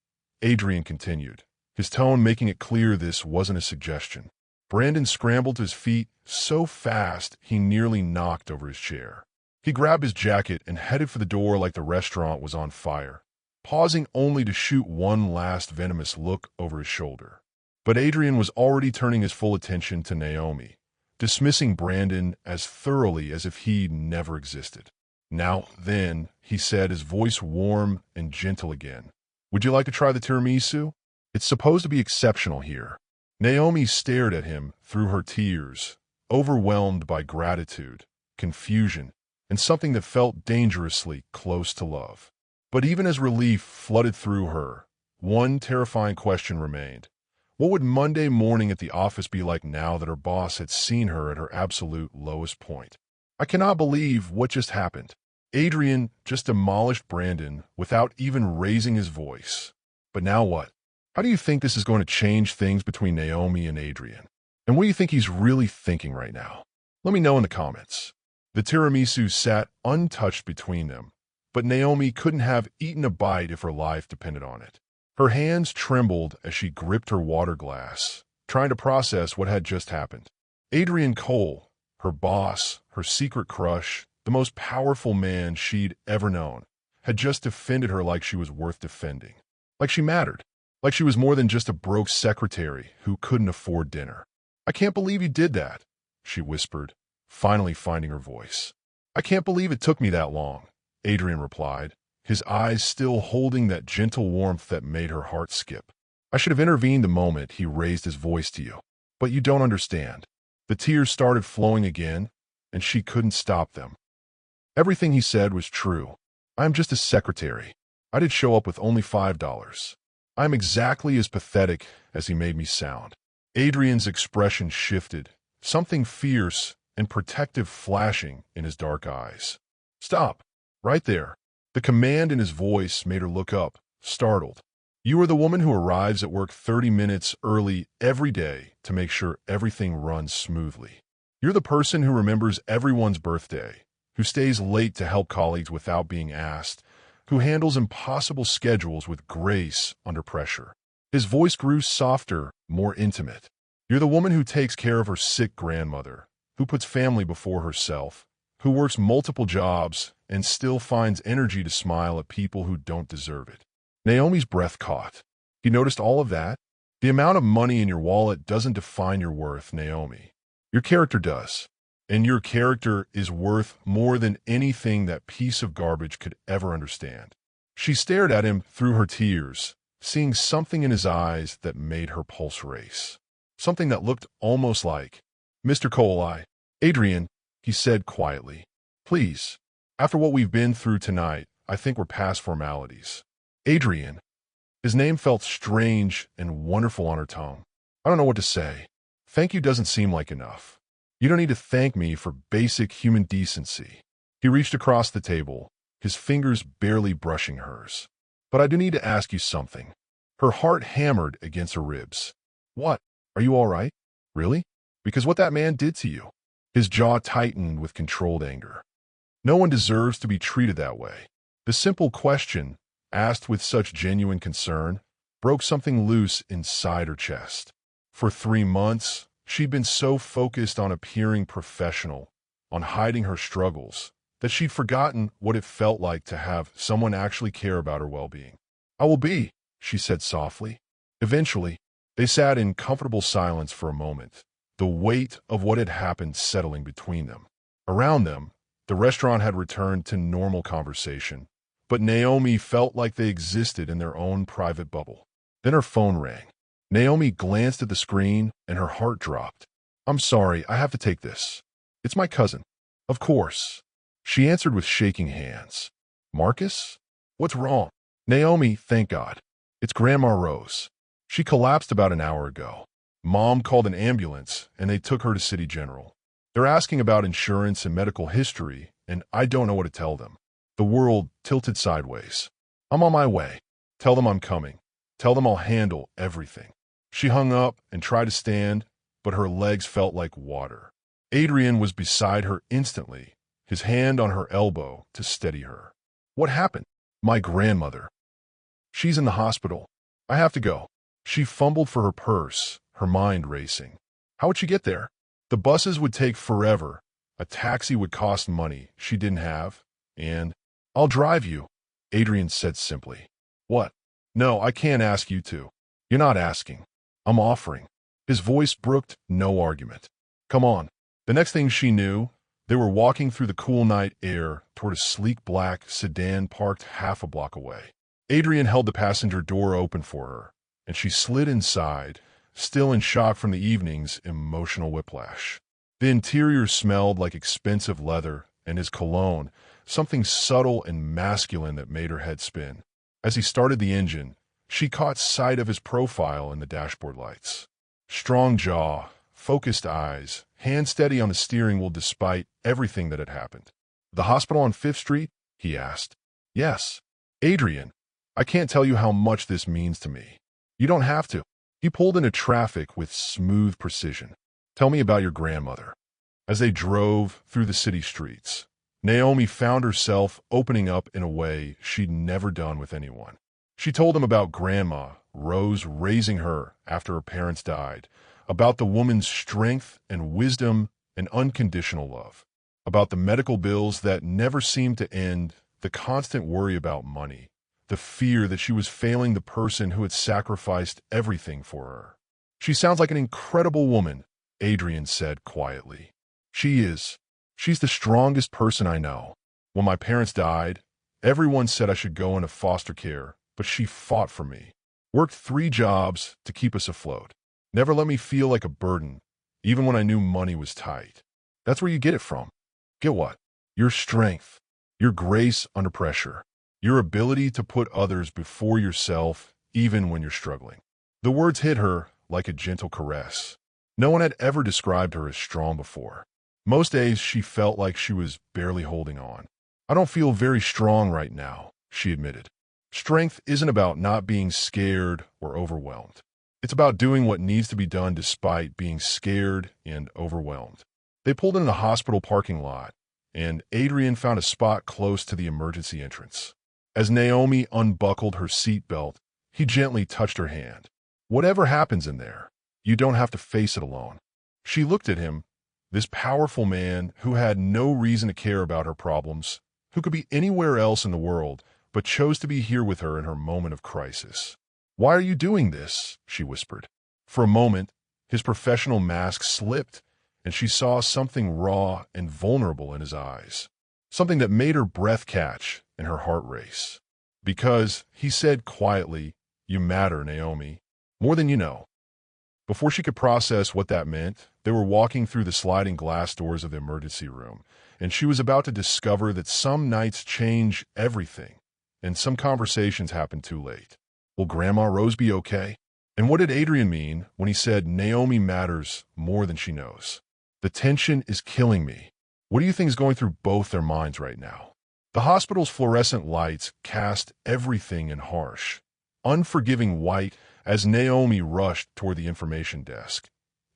Adrian continued, his tone making it clear this wasn't a suggestion. Brandon scrambled to his feet so fast he nearly knocked over his chair. He grabbed his jacket and headed for the door like the restaurant was on fire, pausing only to shoot one last venomous look over his shoulder. But Adrian was already turning his full attention to Naomi, dismissing Brandon as thoroughly as if he'd never existed. "Now, then," he said, his voice warm and gentle again. "Would you like to try the tiramisu? It's supposed to be exceptional here." Naomi stared at him through her tears, overwhelmed by gratitude, confusion, and something that felt dangerously close to love. But even as relief flooded through her, one terrifying question remained. What would Monday morning at the office be like now that her boss had seen her at her absolute lowest point? "I cannot believe what just happened," Adrian just demolished Brandon without even raising his voice. But now what? How do you think this is going to change things between Naomi and Adrian? And what do you think he's really thinking right now? Let me know in the comments. The tiramisu sat untouched between them, but Naomi couldn't have eaten a bite if her life depended on it. Her hands trembled as she gripped her water glass, trying to process what had just happened. Adrian Cole, her boss, her secret crush, the most powerful man she'd ever known, had just defended her like she was worth defending. Like she mattered. Like she was more than just a broke secretary who couldn't afford dinner. "I can't believe you did that," she whispered, finally finding her voice. "I can't believe it took me that long," Adrian replied, his eyes still holding that gentle warmth that made her heart skip. "I should have intervened the moment he raised his voice to you. But you don't understand." The tears started flowing again, and she couldn't stop them. Everything he said was true. "I am just a secretary. I did show up with only $5. I am exactly as pathetic as he made me sound." Adrian's expression shifted, something fierce and protective flashing in his dark eyes. "Stop. Right there." The command in his voice made her look up, startled. "You are the woman who arrives at work 30 minutes early every day to make sure everything runs smoothly. You're the person who remembers everyone's birthday, who stays late to help colleagues without being asked, who handles impossible schedules with grace under pressure." His voice grew softer, more intimate. "You're the woman who takes care of her sick grandmother, who puts family before herself, who works multiple jobs and still finds energy to smile at people who don't deserve it." Naomi's breath caught. "You noticed all of that? The amount of money in your wallet doesn't define your worth, Naomi. Your character does. And your character is worth more than anything that piece of garbage could ever understand." She stared at him through her tears, seeing something in his eyes that made her pulse race. Something that looked almost like, "Mr. Cole, Adrian," he said quietly. "Please, after what we've been through tonight, I think we're past formalities." Adrian. His name felt strange and wonderful on her tongue. "I don't know what to say. Thank you doesn't seem like enough. You don't need to thank me for basic human decency." He reached across the table, his fingers barely brushing hers. "But I do need to ask you something." Her heart hammered against her ribs. "What? Are you all right? Really? Because what that man did to you." His jaw tightened with controlled anger. No one deserves to be treated that way. The simple question, asked with such genuine concern, broke something loose inside her chest. For 3 months, she'd been so focused on appearing professional, on hiding her struggles, that she'd forgotten what it felt like to have someone actually care about her well-being. "I will be," she said softly. Eventually, they sat in comfortable silence for a moment, the weight of what had happened settling between them. Around them, the restaurant had returned to normal conversation, but Naomi felt like they existed in their own private bubble. Then her phone rang. Naomi glanced at the screen and her heart dropped. "I'm sorry, I have to take this. It's my cousin." "Of course," she answered with shaking hands. "Marcus? What's wrong?" "Naomi, thank God. It's Grandma Rose. She collapsed about an hour ago. Mom called an ambulance and they took her to City General. They're asking about insurance and medical history, and I don't know what to tell them." The world tilted sideways. "I'm on my way. Tell them I'm coming. Tell them I'll handle everything." She hung up and tried to stand, but her legs felt like water. Adrian was beside her instantly, his hand on her elbow to steady her. "What happened?" "My grandmother. She's in the hospital. I have to go." She fumbled for her purse, her mind racing. How would she get there? The buses would take forever. A taxi would cost money she didn't have. And, "I'll drive you," Adrian said simply. "What? No, I can't ask you to." "You're not asking. I'm offering." His voice brooked no argument. "Come on." The next thing she knew, they were walking through the cool night air toward a sleek black sedan parked half a block away. Adrian held the passenger door open for her, and she slid inside, still in shock from the evening's emotional whiplash. The interior smelled like expensive leather and his cologne, something subtle and masculine that made her head spin. As he started the engine, she caught sight of his profile in the dashboard lights. Strong jaw, focused eyes, hand steady on the steering wheel despite everything that had happened. "The hospital on 5th Street?" he asked. Yes. Adrian, I can't tell you how much this means to me. You don't have to. He pulled into traffic with smooth precision. Tell me about your grandmother. As they drove through the city streets, Naomi found herself opening up in a way she'd never done with anyone. She told him about Grandma Rose raising her after her parents died, about the woman's strength and wisdom and unconditional love, about the medical bills that never seemed to end, the constant worry about money, the fear that she was failing the person who had sacrificed everything for her. She sounds like an incredible woman, Adrian said quietly. She is. She's the strongest person I know. When my parents died, everyone said I should go into foster care, but she fought for me. Worked 3 jobs to keep us afloat. Never let me feel like a burden, even when I knew money was tight. That's where you get it from. Get what? Your strength, your grace under pressure, your ability to put others before yourself, even when you're struggling. The words hit her like a gentle caress. No one had ever described her as strong before. Most days she felt like she was barely holding on. I don't feel very strong right now, she admitted. Strength isn't about not being scared or overwhelmed. It's about doing what needs to be done despite being scared and overwhelmed. They pulled in a hospital parking lot, and Adrian found a spot close to the emergency entrance. As Naomi unbuckled her seatbelt, he gently touched her hand. Whatever happens in there, you don't have to face it alone. She looked at him, this powerful man who had no reason to care about her problems, who could be anywhere else in the world, but chose to be here with her in her moment of crisis. Why are you doing this? She whispered. For a moment, his professional mask slipped, and she saw something raw and vulnerable in his eyes, something that made her breath catch and her heart race. Because, he said quietly, you matter, Naomi, more than you know. Before she could process what that meant, they were walking through the sliding glass doors of the emergency room, and she was about to discover that some nights change everything, and some conversations happen too late. Will Grandma Rose be okay? And what did Adrian mean when he said Naomi matters more than she knows? The tension is killing me. What do you think is going through both their minds right now? The hospital's fluorescent lights cast everything in harsh, unforgiving white as Naomi rushed toward the information desk,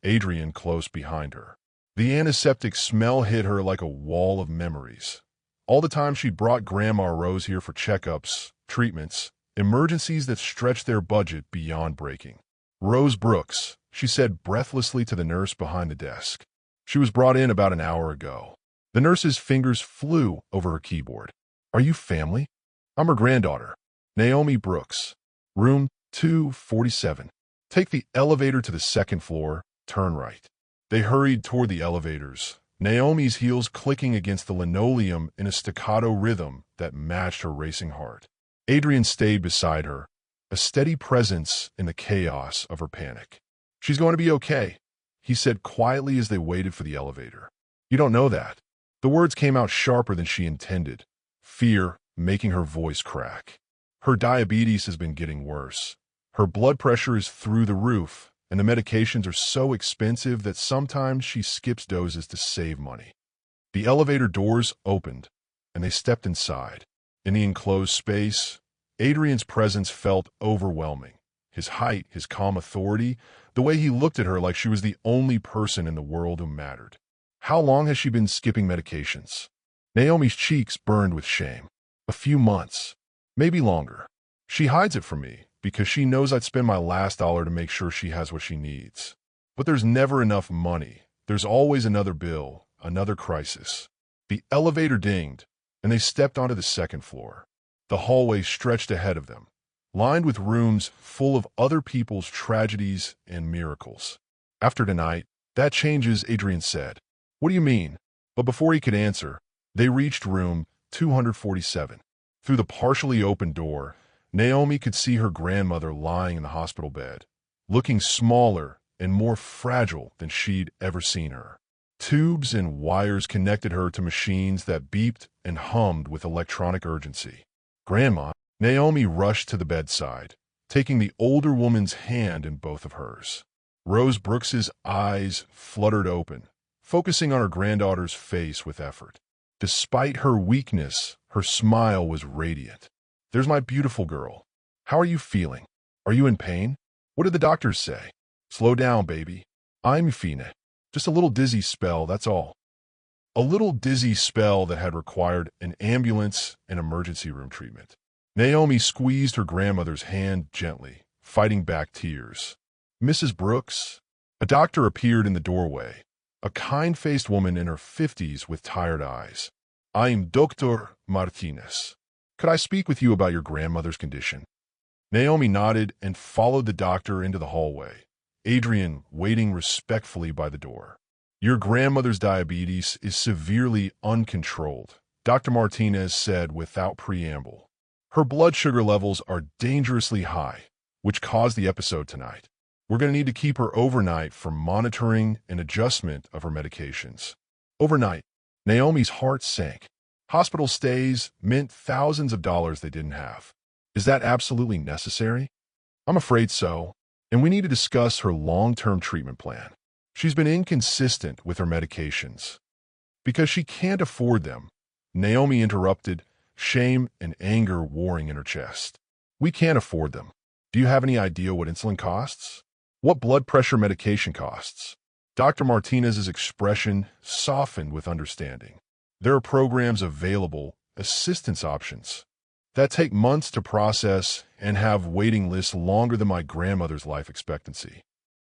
Adrian close behind her. The antiseptic smell hit her like a wall of memories. All the time she'd brought Grandma Rose here for checkups, treatments, emergencies that stretched their budget beyond breaking. Rose Brooks, she said breathlessly to the nurse behind the desk. She was brought in about an hour ago. The nurse's fingers flew over her keyboard. Are you family? I'm her granddaughter, Naomi Brooks. Room 247. Take the elevator to the 2nd floor, turn right. They hurried toward the elevators, Naomi's heels clicking against the linoleum in a staccato rhythm that matched her racing heart. Adrian stayed beside her, a steady presence in the chaos of her panic. She's going to be okay, he said quietly as they waited for the elevator. You don't know that. The words came out sharper than she intended, fear making her voice crack. Her diabetes has been getting worse. Her blood pressure is through the roof, and the medications are so expensive that sometimes she skips doses to save money. The elevator doors opened, and they stepped inside. In the enclosed space, Adrian's presence felt overwhelming. His height, his calm authority, the way he looked at her like she was the only person in the world who mattered. How long has she been skipping medications? Naomi's cheeks burned with shame. A few months, maybe longer. She hides it from me because she knows I'd spend my last dollar to make sure she has what she needs. But there's never enough money. There's always another bill, another crisis. The elevator dinged, and they stepped onto the 2nd floor. The hallway stretched ahead of them, lined with rooms full of other people's tragedies and miracles. After tonight, that changes, Adrian said. What do you mean? But before he could answer, they reached room 247. Through the partially open door, Naomi could see her grandmother lying in the hospital bed, looking smaller and more fragile than she'd ever seen her. Tubes and wires connected her to machines that beeped and hummed with electronic urgency. Grandma, Naomi rushed to the bedside, taking the older woman's hand in both of hers. Rose Brooks's eyes fluttered open, focusing on her granddaughter's face with effort. Despite her weakness, her smile was radiant. "There's my beautiful girl. How are you feeling? Are you in pain? What did the doctors say?" "Slow down, baby. I'm fine. Just a little dizzy spell, that's all." A little dizzy spell that had required an ambulance and emergency room treatment. Naomi squeezed her grandmother's hand gently, fighting back tears. "Mrs. Brooks?" A doctor appeared in the doorway, a kind-faced woman in her 50s with tired eyes. "I'm Dr. Martinez. Could I speak with you about your grandmother's condition?" Naomi nodded and followed the doctor into the hallway, Adrian waiting respectfully by the door. "Your grandmother's diabetes is severely uncontrolled," Dr. Martinez said without preamble. "Her blood sugar levels are dangerously high, which caused the episode tonight. We're going to need to keep her overnight for monitoring and adjustment of her medications." Overnight, Naomi's heart sank. Hospital stays meant thousands of dollars they didn't have. Is that absolutely necessary? I'm afraid so, and we need to discuss her long-term treatment plan. She's been inconsistent with her medications. Because she can't afford them, Naomi interrupted, shame and anger warring in her chest. "We can't afford them. Do you have any idea what insulin costs? What blood pressure medication costs?" Dr. Martinez's expression softened with understanding. "There are programs available, assistance options, that take months to process and have waiting lists longer than my grandmother's life expectancy."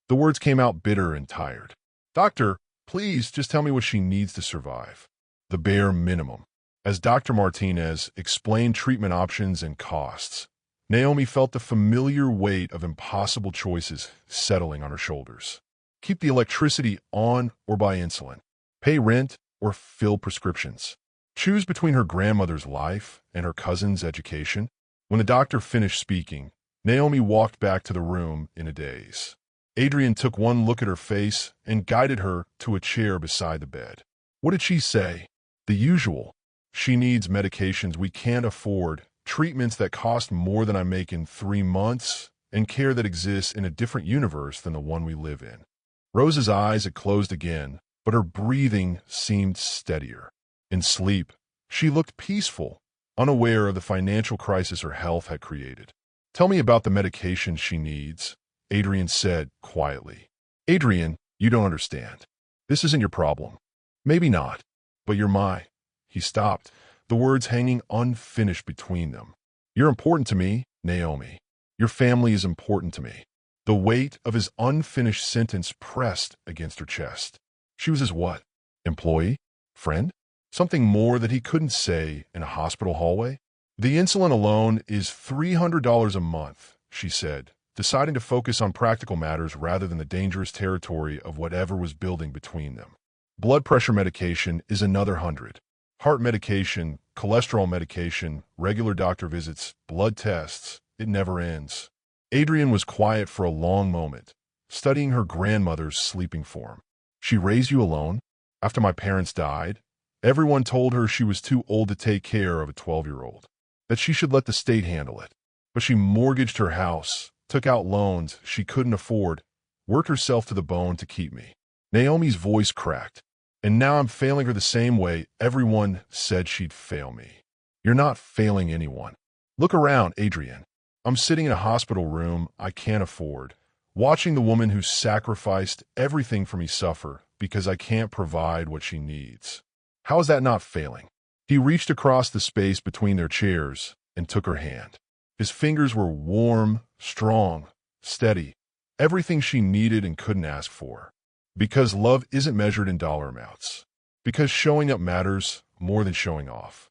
The words came out bitter and tired. "Doctor, please just tell me what she needs to survive. The bare minimum." As Dr. Martinez explained treatment options and costs, Naomi felt the familiar weight of impossible choices settling on her shoulders. Keep the electricity on or buy insulin. Pay rent or fill prescriptions. Choose between her grandmother's life and her cousin's education. When the doctor finished speaking, Naomi walked back to the room in a daze. Adrian took one look at her face and guided her to a chair beside the bed. What did she say? The usual. She needs medications we can't afford, treatments that cost more than I make in 3 months, and care that exists in a different universe than the one we live in. Rose's eyes had closed again, but her breathing seemed steadier. In sleep, she looked peaceful, unaware of the financial crisis her health had created. "Tell me about the medication she needs," Adrian said quietly. "Adrian, you don't understand. This isn't your problem. Maybe not, but you're my—" He stopped, the words hanging unfinished between them. "You're important to me, Naomi. Your family is important to me." The weight of his unfinished sentence pressed against her chest. She was his what? Employee? Friend? Something more that he couldn't say in a hospital hallway? "The insulin alone is $300 a month," she said, deciding to focus on practical matters rather than the dangerous territory of whatever was building between them. "Blood pressure medication is another $100. Heart medication, cholesterol medication, regular doctor visits, blood tests. It never ends." Adrian was quiet for a long moment, studying her grandmother's sleeping form. "She raised you alone? After my parents died, everyone told her she was too old to take care of a 12-year-old, that she should let the state handle it. But she mortgaged her house, took out loans she couldn't afford, worked herself to the bone to keep me." Naomi's voice cracked. "And now I'm failing her the same way everyone said she'd fail me." "You're not failing anyone. Look around, Adrian. I'm sitting in a hospital room I can't afford, watching the woman who sacrificed everything for me suffer because I can't provide what she needs. How is that not failing?" He reached across the space between their chairs and took her hand. His fingers were warm, strong, steady, everything she needed and couldn't ask for. Because love isn't measured in dollar amounts. Because showing up matters more than showing off.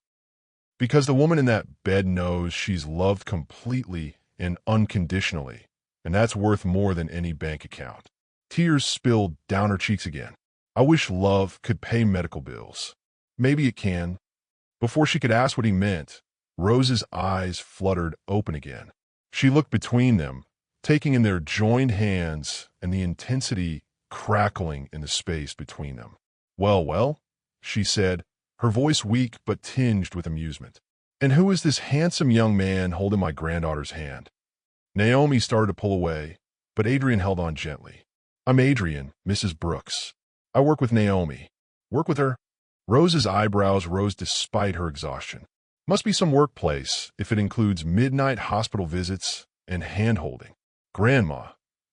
Because the woman in that bed knows she's loved completely and unconditionally, and that's worth more than any bank account. Tears spilled down her cheeks again. "I wish love could pay medical bills. Maybe it can." Before she could ask what he meant, Rose's eyes fluttered open again. She looked between them, taking in their joined hands and the intensity crackling in the space between them. Well, she said, her voice weak but tinged with amusement. "And who is this handsome young man holding my granddaughter's hand?" Naomi started to pull away, but Adrian held on gently. "I'm Adrian, Mrs. Brooks. I work with Naomi." "Work with her?" Rose's eyebrows rose despite her exhaustion. Must be some workplace if it includes midnight hospital visits and hand-holding. Grandma,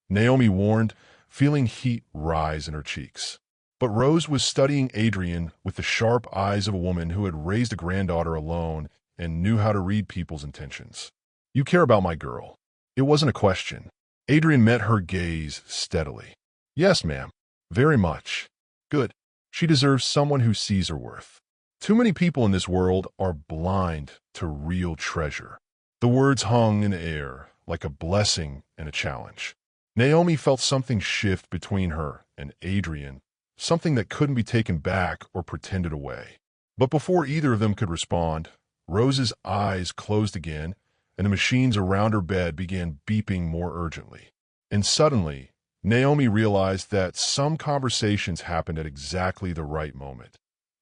Naomi warned, feeling heat rise in her cheeks. But Rose was studying Adrian with the sharp eyes of a woman who had raised a granddaughter alone and knew how to read people's intentions. You care about my girl. It wasn't a question. Adrian met her gaze steadily. Yes, ma'am. Very much. Good. She deserves someone who sees her worth. Too many people in this world are blind to real treasure. The words hung in the air like a blessing and a challenge. Naomi felt something shift between her and Adrian, something that couldn't be taken back or pretended away. But before either of them could respond, Rose's eyes closed again, and the machines around her bed began beeping more urgently. And suddenly, Naomi realized that some conversations happened at exactly the right moment.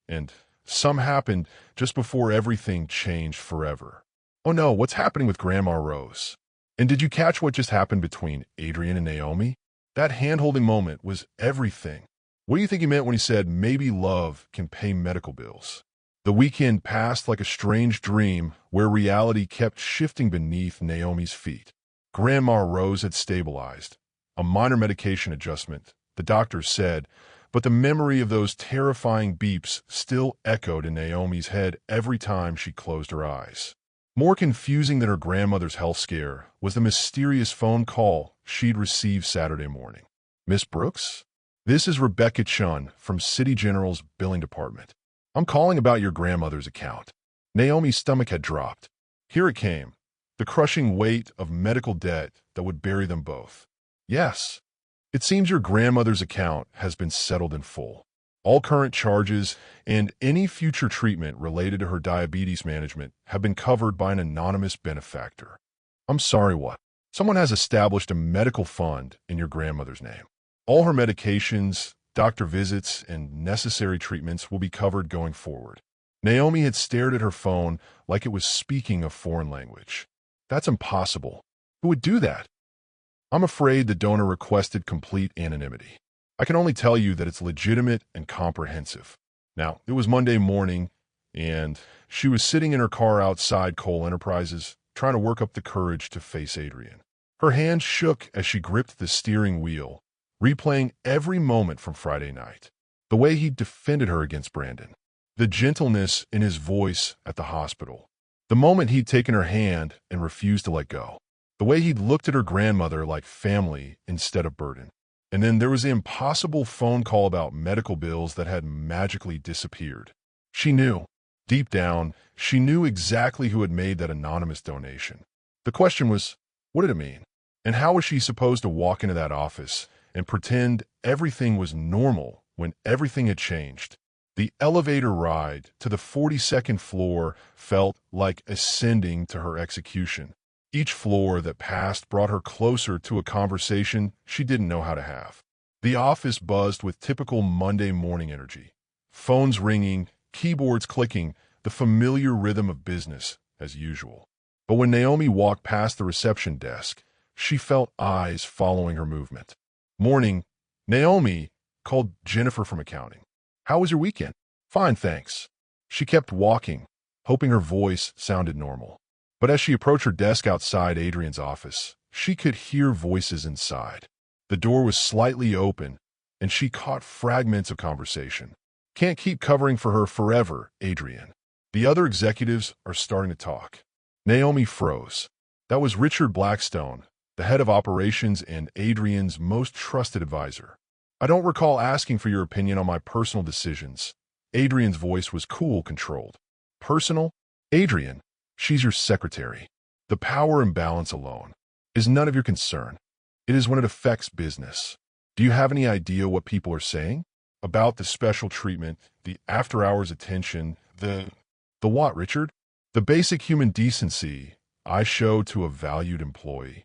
And some happened just before everything changed forever. Oh no, what's happening with Grandma Rose? And did you catch what just happened between Adrian and Naomi? That hand-holding moment was everything. What do you think he meant when he said, maybe love can pay medical bills? The weekend passed like a strange dream where reality kept shifting beneath Naomi's feet. Grandma Rose had stabilized. A minor medication adjustment, the doctors said, but the memory of those terrifying beeps still echoed in Naomi's head every time she closed her eyes. More confusing than her grandmother's health scare was the mysterious phone call she'd received Saturday morning. Miss Brooks? This is Rebecca Chun from City General's billing department. I'm calling about your grandmother's account. Naomi's stomach had dropped. Here it came, the crushing weight of medical debt that would bury them both. Yes. It seems your grandmother's account has been settled in full. All current charges and any future treatment related to her diabetes management have been covered by an anonymous benefactor. I'm sorry, what? Someone has established a medical fund in your grandmother's name. All her medications, doctor visits, and necessary treatments will be covered going forward. Naomi had stared at her phone like it was speaking a foreign language. That's impossible. Who would do that? I'm afraid the donor requested complete anonymity. I can only tell you that it's legitimate and comprehensive. Now, it was Monday morning, and she was sitting in her car outside Cole Enterprises, trying to work up the courage to face Adrian. Her hands shook as she gripped the steering wheel, replaying every moment from Friday night. The way he defended her against Brandon. The gentleness in his voice at the hospital. The moment he'd taken her hand and refused to let go. The way he'd looked at her grandmother like family instead of burden. And then there was the impossible phone call about medical bills that had magically disappeared. She knew. Deep down, she knew exactly who had made that anonymous donation. The question was, what did it mean? And how was she supposed to walk into that office and pretend everything was normal when everything had changed? The elevator ride to the 42nd floor felt like ascending to her execution. Each floor that passed brought her closer to a conversation she didn't know how to have. The office buzzed with typical Monday morning energy. Phones ringing, keyboards clicking, the familiar rhythm of business as usual. But when Naomi walked past the reception desk, she felt eyes following her movement. Morning, Naomi called Jennifer from accounting. How was your weekend? Fine, thanks. She kept walking, hoping her voice sounded normal. But as she approached her desk outside Adrian's office, she could hear voices inside. The door was slightly open, and she caught fragments of conversation. Can't keep covering for her forever, Adrian. The other executives are starting to talk. Naomi froze. That was Richard Blackstone, the head of operations and Adrian's most trusted advisor. I don't recall asking for your opinion on my personal decisions. Adrian's voice was cool, controlled. Personal? Adrian. She's your secretary. The power imbalance alone is none of your concern. It is when it affects business. Do you have any idea what people are saying? About the special treatment, the after-hours attention, the what, Richard? The basic human decency I show to a valued employee.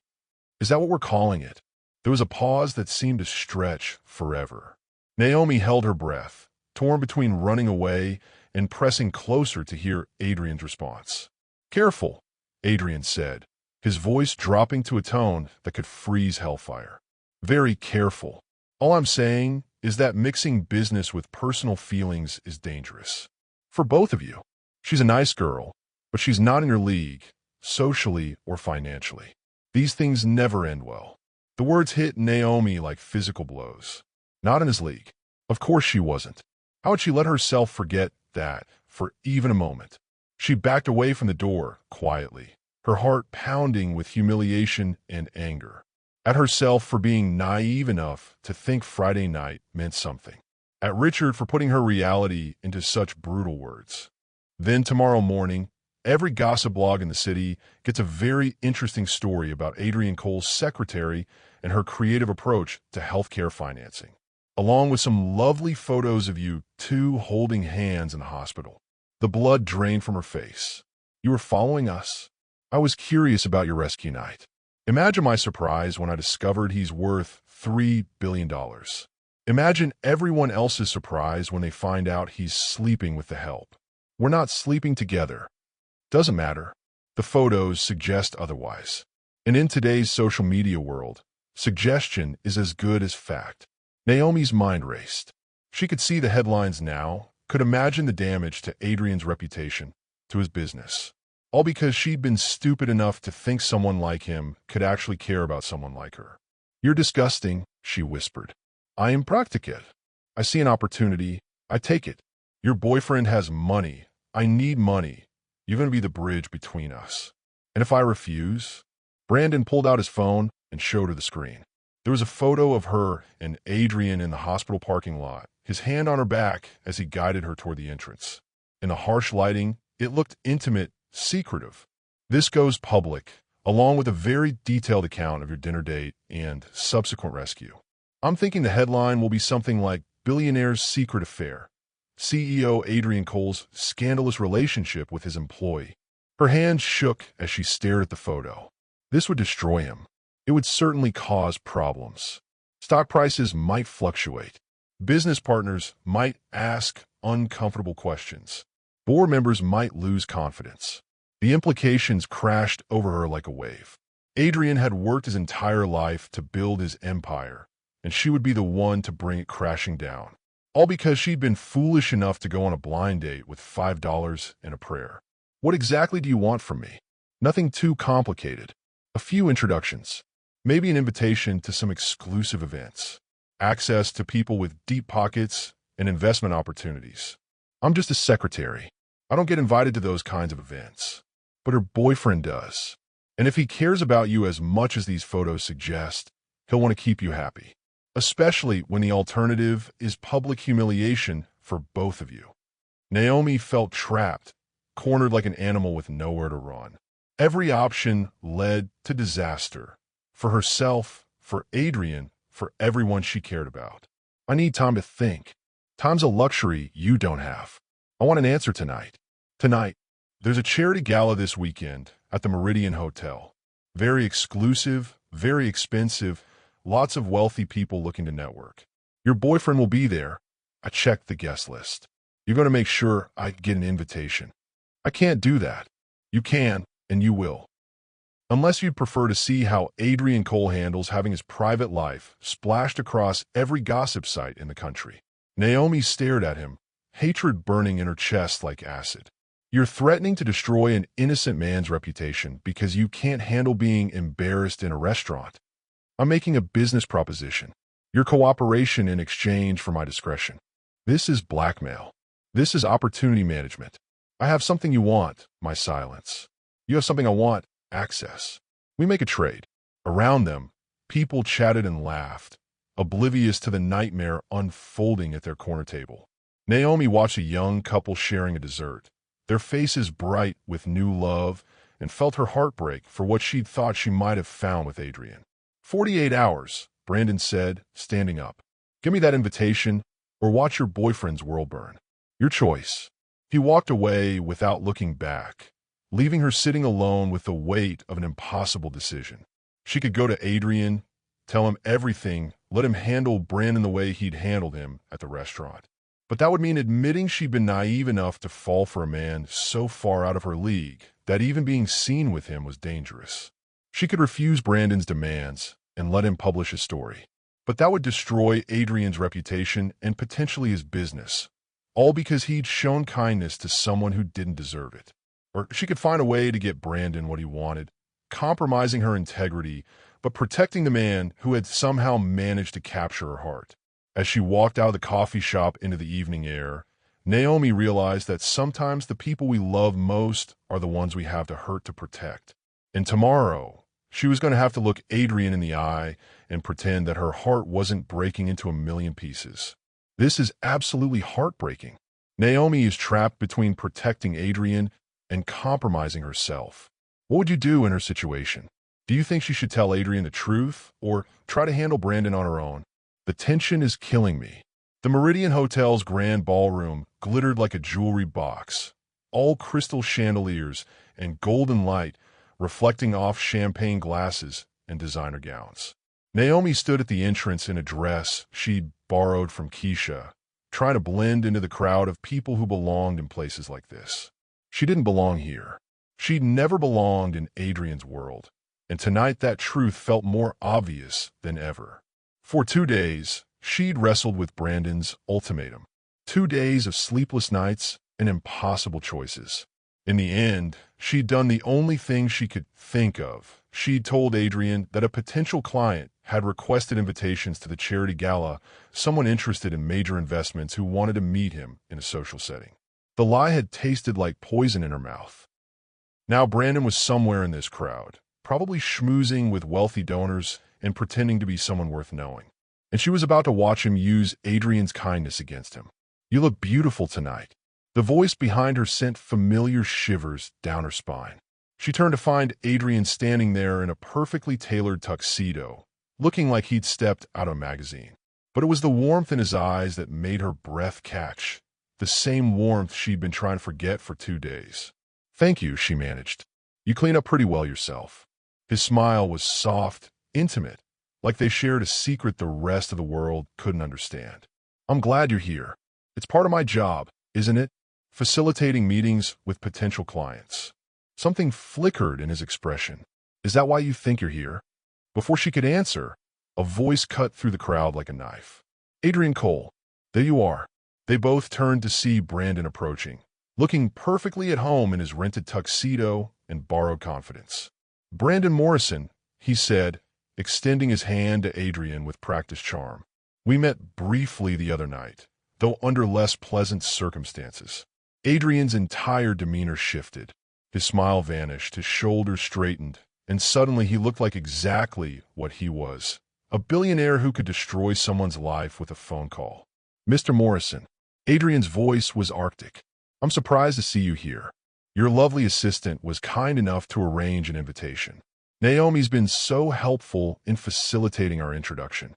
Is that what we're calling it? There was a pause that seemed to stretch forever. Naomi held her breath, torn between running away and pressing closer to hear Adrian's response. Careful, Adrian said, his voice dropping to a tone that could freeze hellfire. Very careful. All I'm saying is that mixing business with personal feelings is dangerous. For both of you. She's a nice girl, but she's not in your league, socially or financially. These things never end well. The words hit Naomi like physical blows. Not in his league. Of course she wasn't. How would she let herself forget that for even a moment? She backed away from the door quietly, her heart pounding with humiliation and anger. At herself for being naive enough to think Friday night meant something. At Richard for putting her reality into such brutal words. Then tomorrow morning, every gossip blog in the city gets a very interesting story about Adrienne Cole's secretary and her creative approach to healthcare financing, along with some lovely photos of you two holding hands in the hospital. The blood drained from her face. You were following us? I was curious about your rescue night. Imagine my surprise when I discovered he's worth $3 billion. Imagine everyone else's surprise when they find out he's sleeping with the help. We're not sleeping together. Doesn't matter. The photos suggest otherwise. And in today's social media world, suggestion is as good as fact. Naomi's mind raced. She could see the headlines now, could imagine the damage to Adrian's reputation, to his business. All because she'd been stupid enough to think someone like him could actually care about someone like her. You're disgusting, she whispered. I am practicate. I see an opportunity. I take it. Your boyfriend has money. I need money. You're going to be the bridge between us. And if I refuse? Brandon pulled out his phone and showed her the screen. There was a photo of her and Adrian in the hospital parking lot, his hand on her back as he guided her toward the entrance. In the harsh lighting, it looked intimate, secretive. This goes public, along with a very detailed account of your dinner date and subsequent rescue. I'm thinking the headline will be something like Billionaire's Secret Affair. CEO Adrienne Cole's scandalous relationship with his employee. Her hands shook as she stared at the photo. This would destroy him. It would certainly cause problems. Stock prices might fluctuate. Business partners might ask uncomfortable questions. Board members might lose confidence. The implications crashed over her like a wave. Adrian had worked his entire life to build his empire, and she would be the one to bring it crashing down. All because she'd been foolish enough to go on a blind date with $5 and a prayer. What exactly do you want from me? Nothing too complicated. A few introductions. Maybe an invitation to some exclusive events. Access to people with deep pockets and investment opportunities. I'm just a secretary. I don't get invited to those kinds of events. But her boyfriend does. And if he cares about you as much as these photos suggest, he'll want to keep you happy. Especially when the alternative is public humiliation for both of you. Naomi felt trapped, cornered like an animal with nowhere to run. Every option led to disaster. For herself, for Adrian, for everyone she cared about. I need time to think. Time's a luxury you don't have. I want an answer tonight. Tonight. There's a charity gala this weekend at the Meridian Hotel. Very exclusive, very expensive, lots of wealthy people looking to network. Your boyfriend will be there. I checked the guest list. You're going to make sure I get an invitation. I can't do that. You can, and you will. Unless you'd prefer to see how Adrian Cole handles having his private life splashed across every gossip site in the country. Naomi stared at him, hatred burning in her chest like acid. You're threatening to destroy an innocent man's reputation because you can't handle being embarrassed in a restaurant. I'm making a business proposition. Your cooperation in exchange for my discretion. This is blackmail. This is opportunity management. I have something you want, my silence. You have something I want, access. We make a trade. Around them, people chatted and laughed, oblivious to the nightmare unfolding at their corner table. Naomi watched a young couple sharing a dessert, their faces bright with new love, and felt her heart break for what she'd thought she might have found with Adrian. 48 hours, Brandon said, standing up. Give me that invitation, or watch your boyfriend's world burn. Your choice. He walked away without looking back, leaving her sitting alone with the weight of an impossible decision. She could go to Adrian, tell him everything, let him handle Brandon the way he'd handled him at the restaurant. But that would mean admitting she'd been naive enough to fall for a man so far out of her league that even being seen with him was dangerous. She could refuse Brandon's demands and let him publish his story. But that would destroy Adrian's reputation and potentially his business, all because he'd shown kindness to someone who didn't deserve it. Or she could find a way to get Brandon what he wanted, compromising her integrity, but protecting the man who had somehow managed to capture her heart. As she walked out of the coffee shop into the evening air, Naomi realized that sometimes the people we love most are the ones we have to hurt to protect. And tomorrow, she was going to have to look Adrian in the eye and pretend that her heart wasn't breaking into a million pieces. This is absolutely heartbreaking. Naomi is trapped between protecting Adrian and compromising herself. What would you do in her situation? Do you think she should tell Adrian the truth or try to handle Brandon on her own? The tension is killing me. The Meridian Hotel's grand ballroom glittered like a jewelry box, all crystal chandeliers and golden light reflecting off champagne glasses and designer gowns. Naomi stood at the entrance in a dress she'd borrowed from Keisha, trying to blend into the crowd of people who belonged in places like this. She didn't belong here. She'd never belonged in Adrian's world, and tonight that truth felt more obvious than ever. For 2 days, she'd wrestled with Brandon's ultimatum. 2 days of sleepless nights and impossible choices. In the end, she'd done the only thing she could think of. She'd told Adrian that a potential client had requested invitations to the charity gala, someone interested in major investments who wanted to meet him in a social setting. The lie had tasted like poison in her mouth. Now Brandon was somewhere in this crowd, probably schmoozing with wealthy donors and pretending to be someone worth knowing. And she was about to watch him use Adrian's kindness against him. "You look beautiful tonight." The voice behind her sent familiar shivers down her spine. She turned to find Adrian standing there in a perfectly tailored tuxedo, looking like he'd stepped out of a magazine. But it was the warmth in his eyes that made her breath catch, the same warmth she'd been trying to forget for 2 days. "Thank you," she managed. "You clean up pretty well yourself." His smile was soft, intimate, like they shared a secret the rest of the world couldn't understand. "I'm glad you're here. It's part of my job, isn't it? Facilitating meetings with potential clients." Something flickered in his expression. "Is that why you think you're here?" Before she could answer, a voice cut through the crowd like a knife. "Adrian Cole, there you are." They both turned to see Brandon approaching, looking perfectly at home in his rented tuxedo and borrowed confidence. "Brandon Morrison," he said, extending his hand to Adrian with practiced charm. "We met briefly the other night, though under less pleasant circumstances." Adrian's entire demeanor shifted. His smile vanished, his shoulders straightened, and suddenly he looked like exactly what he was, a billionaire who could destroy someone's life with a phone call. "Mr. Morrison." Adrian's voice was arctic. "I'm surprised to see you here. Your lovely assistant was kind enough to arrange an invitation. Naomi's been so helpful in facilitating our introduction."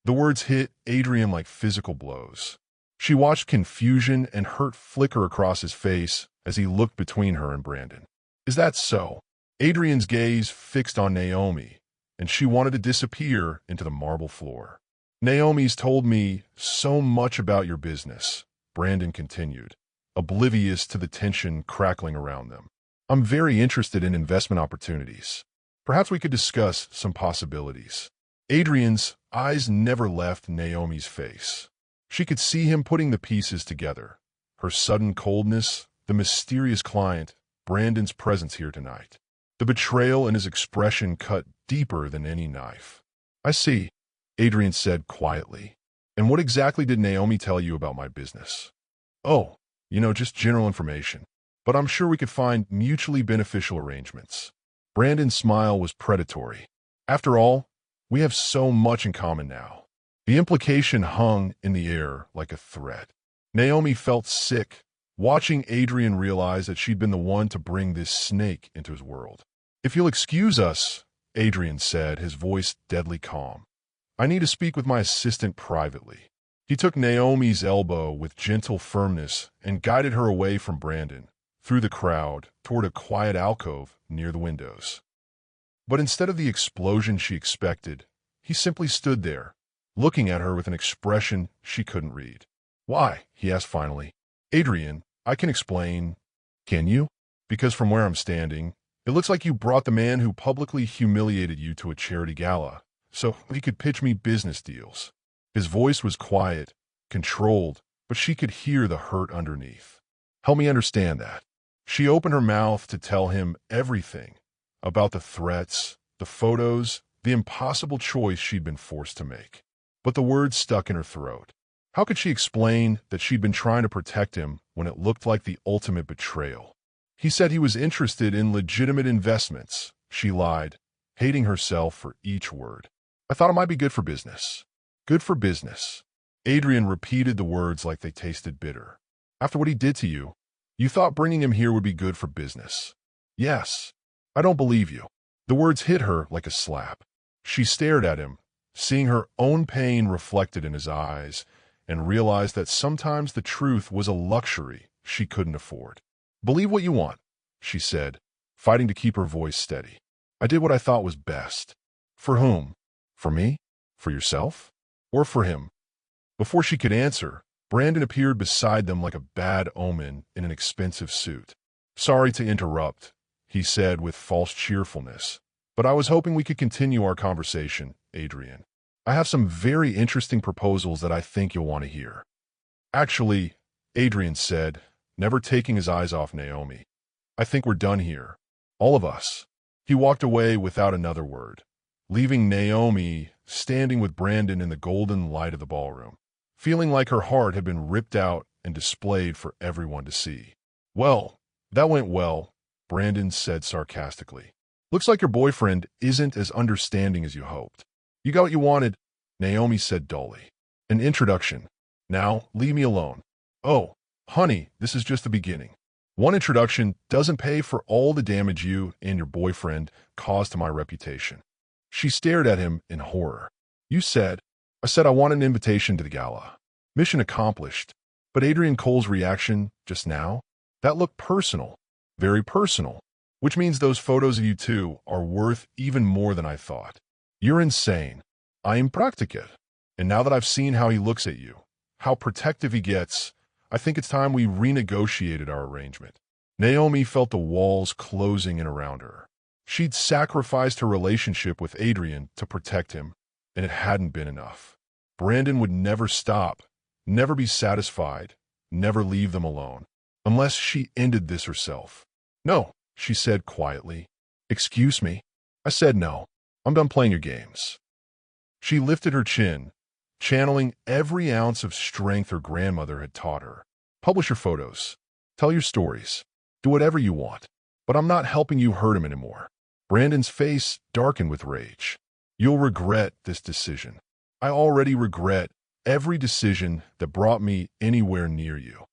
The words hit Adrian like physical blows. She watched confusion and hurt flicker across his face as he looked between her and Brandon. "Is that so?" Adrian's gaze fixed on Naomi, and she wanted to disappear into the marble floor. "Naomi's told me so much about your business," Brandon continued, oblivious to the tension crackling around them. "I'm very interested in investment opportunities. Perhaps we could discuss some possibilities." Adrian's eyes never left Naomi's face. She could see him putting the pieces together. Her sudden coldness, the mysterious client, Brandon's presence here tonight. The betrayal in his expression cut deeper than any knife. "I see," Adrian said quietly. "And what exactly did Naomi tell you about my business?" "Oh, just general information. But I'm sure we could find mutually beneficial arrangements." Brandon's smile was predatory. "After all, we have so much in common now." The implication hung in the air like a threat. Naomi felt sick, watching Adrian realize that she'd been the one to bring this snake into his world. "If you'll excuse us," Adrian said, his voice deadly calm. "I need to speak with my assistant privately." He took Naomi's elbow with gentle firmness and guided her away from Brandon, through the crowd, toward a quiet alcove near the windows. But instead of the explosion she expected, he simply stood there, looking at her with an expression she couldn't read. "Why?" he asked finally. "Adrian, I can explain." "Can you?" "Because from where I'm standing, it looks like you brought the man who publicly humiliated you to a charity gala, so he could pitch me business deals. His voice was quiet, controlled, but she could hear the hurt underneath. Help me understand that. She opened her mouth to tell him everything about the threats, the photos, the impossible choice she'd been forced to make. But the words stuck in her throat. How could she explain that she'd been trying to protect him when it looked like the ultimate betrayal? He said he was interested in legitimate investments. She lied, hating herself for each word. I thought it might be good for business. Good for business. Adrian repeated the words like they tasted bitter. After what he did to you, you thought bringing him here would be good for business. Yes. I don't believe you. The words hit her like a slap. She stared at him, seeing her own pain reflected in his eyes, and realized that sometimes the truth was a luxury she couldn't afford. Believe what you want, she said, fighting to keep her voice steady. I did what I thought was best. For whom? For me? For yourself? Or for him? Before she could answer, Brandon appeared beside them like a bad omen in an expensive suit. Sorry to interrupt, he said with false cheerfulness, but I was hoping we could continue our conversation, Adrian. I have some very interesting proposals that I think you'll want to hear. Actually, Adrian said, never taking his eyes off Naomi. I think we're done here. All of us. He walked away without another word, leaving Naomi standing with Brandon in the golden light of the ballroom, feeling like her heart had been ripped out and displayed for everyone to see. Well, that went well, Brandon said sarcastically. Looks like your boyfriend isn't as understanding as you hoped. You got what you wanted, Naomi said dully. An introduction. Now, leave me alone. Oh, honey, this is just the beginning. One introduction doesn't pay for all the damage you and your boyfriend caused to my reputation. She stared at him in horror. You said, I said I want an invitation to the gala. Mission accomplished. But Adrian Cole's reaction just now? That looked personal. Very personal. Which means those photos of you two are worth even more than I thought. You're insane. I am practicate. And now that I've seen how he looks at you, how protective he gets, I think it's time we renegotiated our arrangement. Naomi felt the walls closing in around her. She'd sacrificed her relationship with Adrian to protect him, and it hadn't been enough. Brandon would never stop, never be satisfied, never leave them alone, unless she ended this herself. No, she said quietly. Excuse me? I said no. I'm done playing your games. She lifted her chin, channeling every ounce of strength her grandmother had taught her. Publish your photos. Tell your stories. Do whatever you want. But I'm not helping you hurt him anymore. Brandon's face darkened with rage. You'll regret this decision. I already regret every decision that brought me anywhere near you.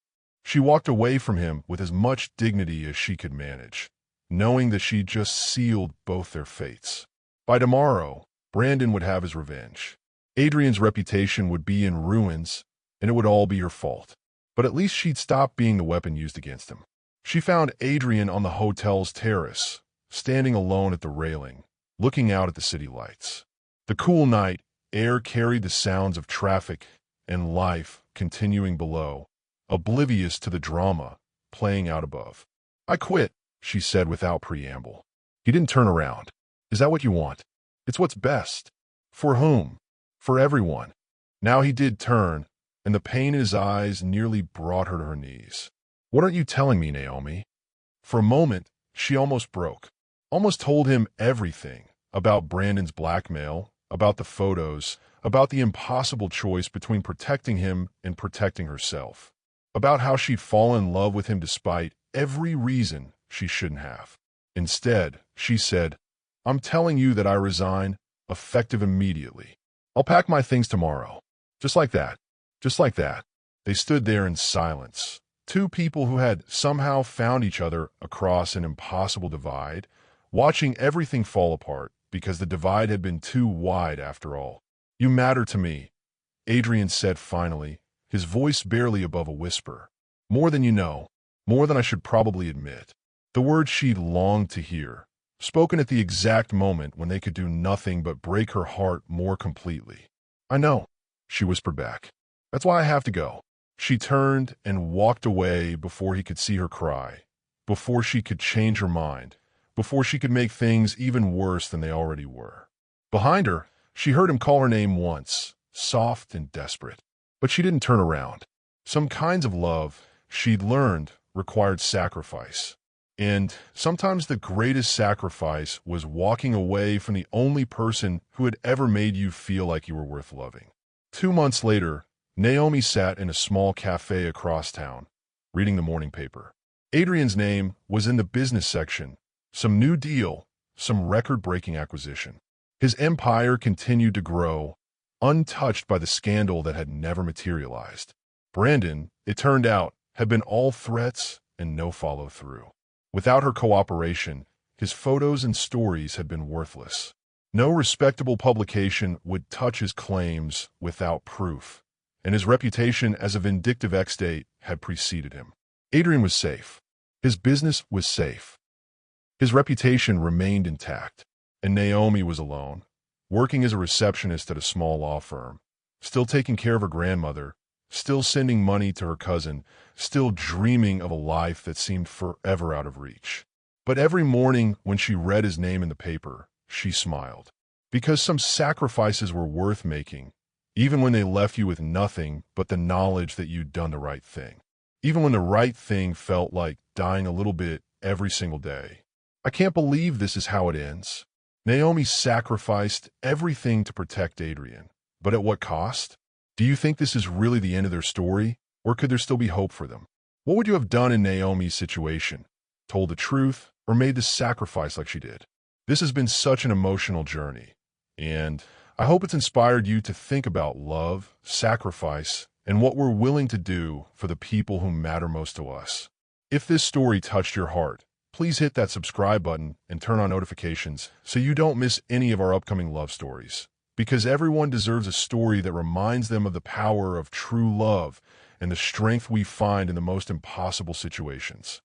She walked away from him with as much dignity as she could manage, knowing that she'd just sealed both their fates. By tomorrow, Brandon would have his revenge. Adrian's reputation would be in ruins, and it would all be her fault. But at least she'd stop being the weapon used against him. She found Adrian on the hotel's terrace, standing alone at the railing, looking out at the city lights. The cool night air carried the sounds of traffic and life continuing below, oblivious to the drama playing out above. I quit, she said without preamble. He didn't turn around. Is that what you want? It's what's best. For whom? For everyone. Now he did turn, and the pain in his eyes nearly brought her to her knees. What aren't you telling me, Naomi? For a moment, she almost broke. Almost told him everything about Brandon's blackmail, about the photos, about the impossible choice between protecting him and protecting herself, about how she'd fallen in love with him despite every reason she shouldn't have. Instead, she said, I'm telling you that I resign, effective immediately. I'll pack my things tomorrow. Just like that. Just like that. They stood there in silence. Two people who had somehow found each other across an impossible divide, watching everything fall apart because the divide had been too wide after all. You matter to me, Adrian said finally, his voice barely above a whisper. More than you know, more than I should probably admit. The words she'd longed to hear, spoken at the exact moment when they could do nothing but break her heart more completely. I know, she whispered back. That's why I have to go. She turned and walked away before he could see her cry, before she could change her mind, before she could make things even worse than they already were. Behind her, She heard him call her name once, soft and desperate. But she didn't turn around. Some kinds of love, she'd learned, required sacrifice. And sometimes the greatest sacrifice was walking away from the only person who had ever made you feel like you were worth loving. 2 months later, Naomi sat in a small cafe across town, reading the morning paper. Adrian's name was in the business section. Some new deal, some record-breaking acquisition. His empire continued to grow, untouched by the scandal that had never materialized. Brandon, it turned out, had been all threats and no follow-through. Without her cooperation, his photos and stories had been worthless. No respectable publication would touch his claims without proof, and his reputation as a vindictive ex-date had preceded him. Adrian was safe. His business was safe. His reputation remained intact, and Naomi was alone, working as a receptionist at a small law firm, still taking care of her grandmother, still sending money to her cousin, still dreaming of a life that seemed forever out of reach. But every morning when she read his name in the paper, she smiled. Because some sacrifices were worth making, even when they left you with nothing but the knowledge that you'd done the right thing. Even when the right thing felt like dying a little bit every single day. I can't believe this is how it ends. Naomi sacrificed everything to protect Adrian. But at what cost? Do you think this is really the end of their story, or could there still be hope for them? What would you have done in Naomi's situation? Told the truth, or made the sacrifice like she did? This has been such an emotional journey, and I hope it's inspired you to think about love, sacrifice, and what we're willing to do for the people who matter most to us. If this story touched your heart, please hit that subscribe button and turn on notifications so you don't miss any of our upcoming love stories. Because everyone deserves a story that reminds them of the power of true love and the strength we find in the most impossible situations.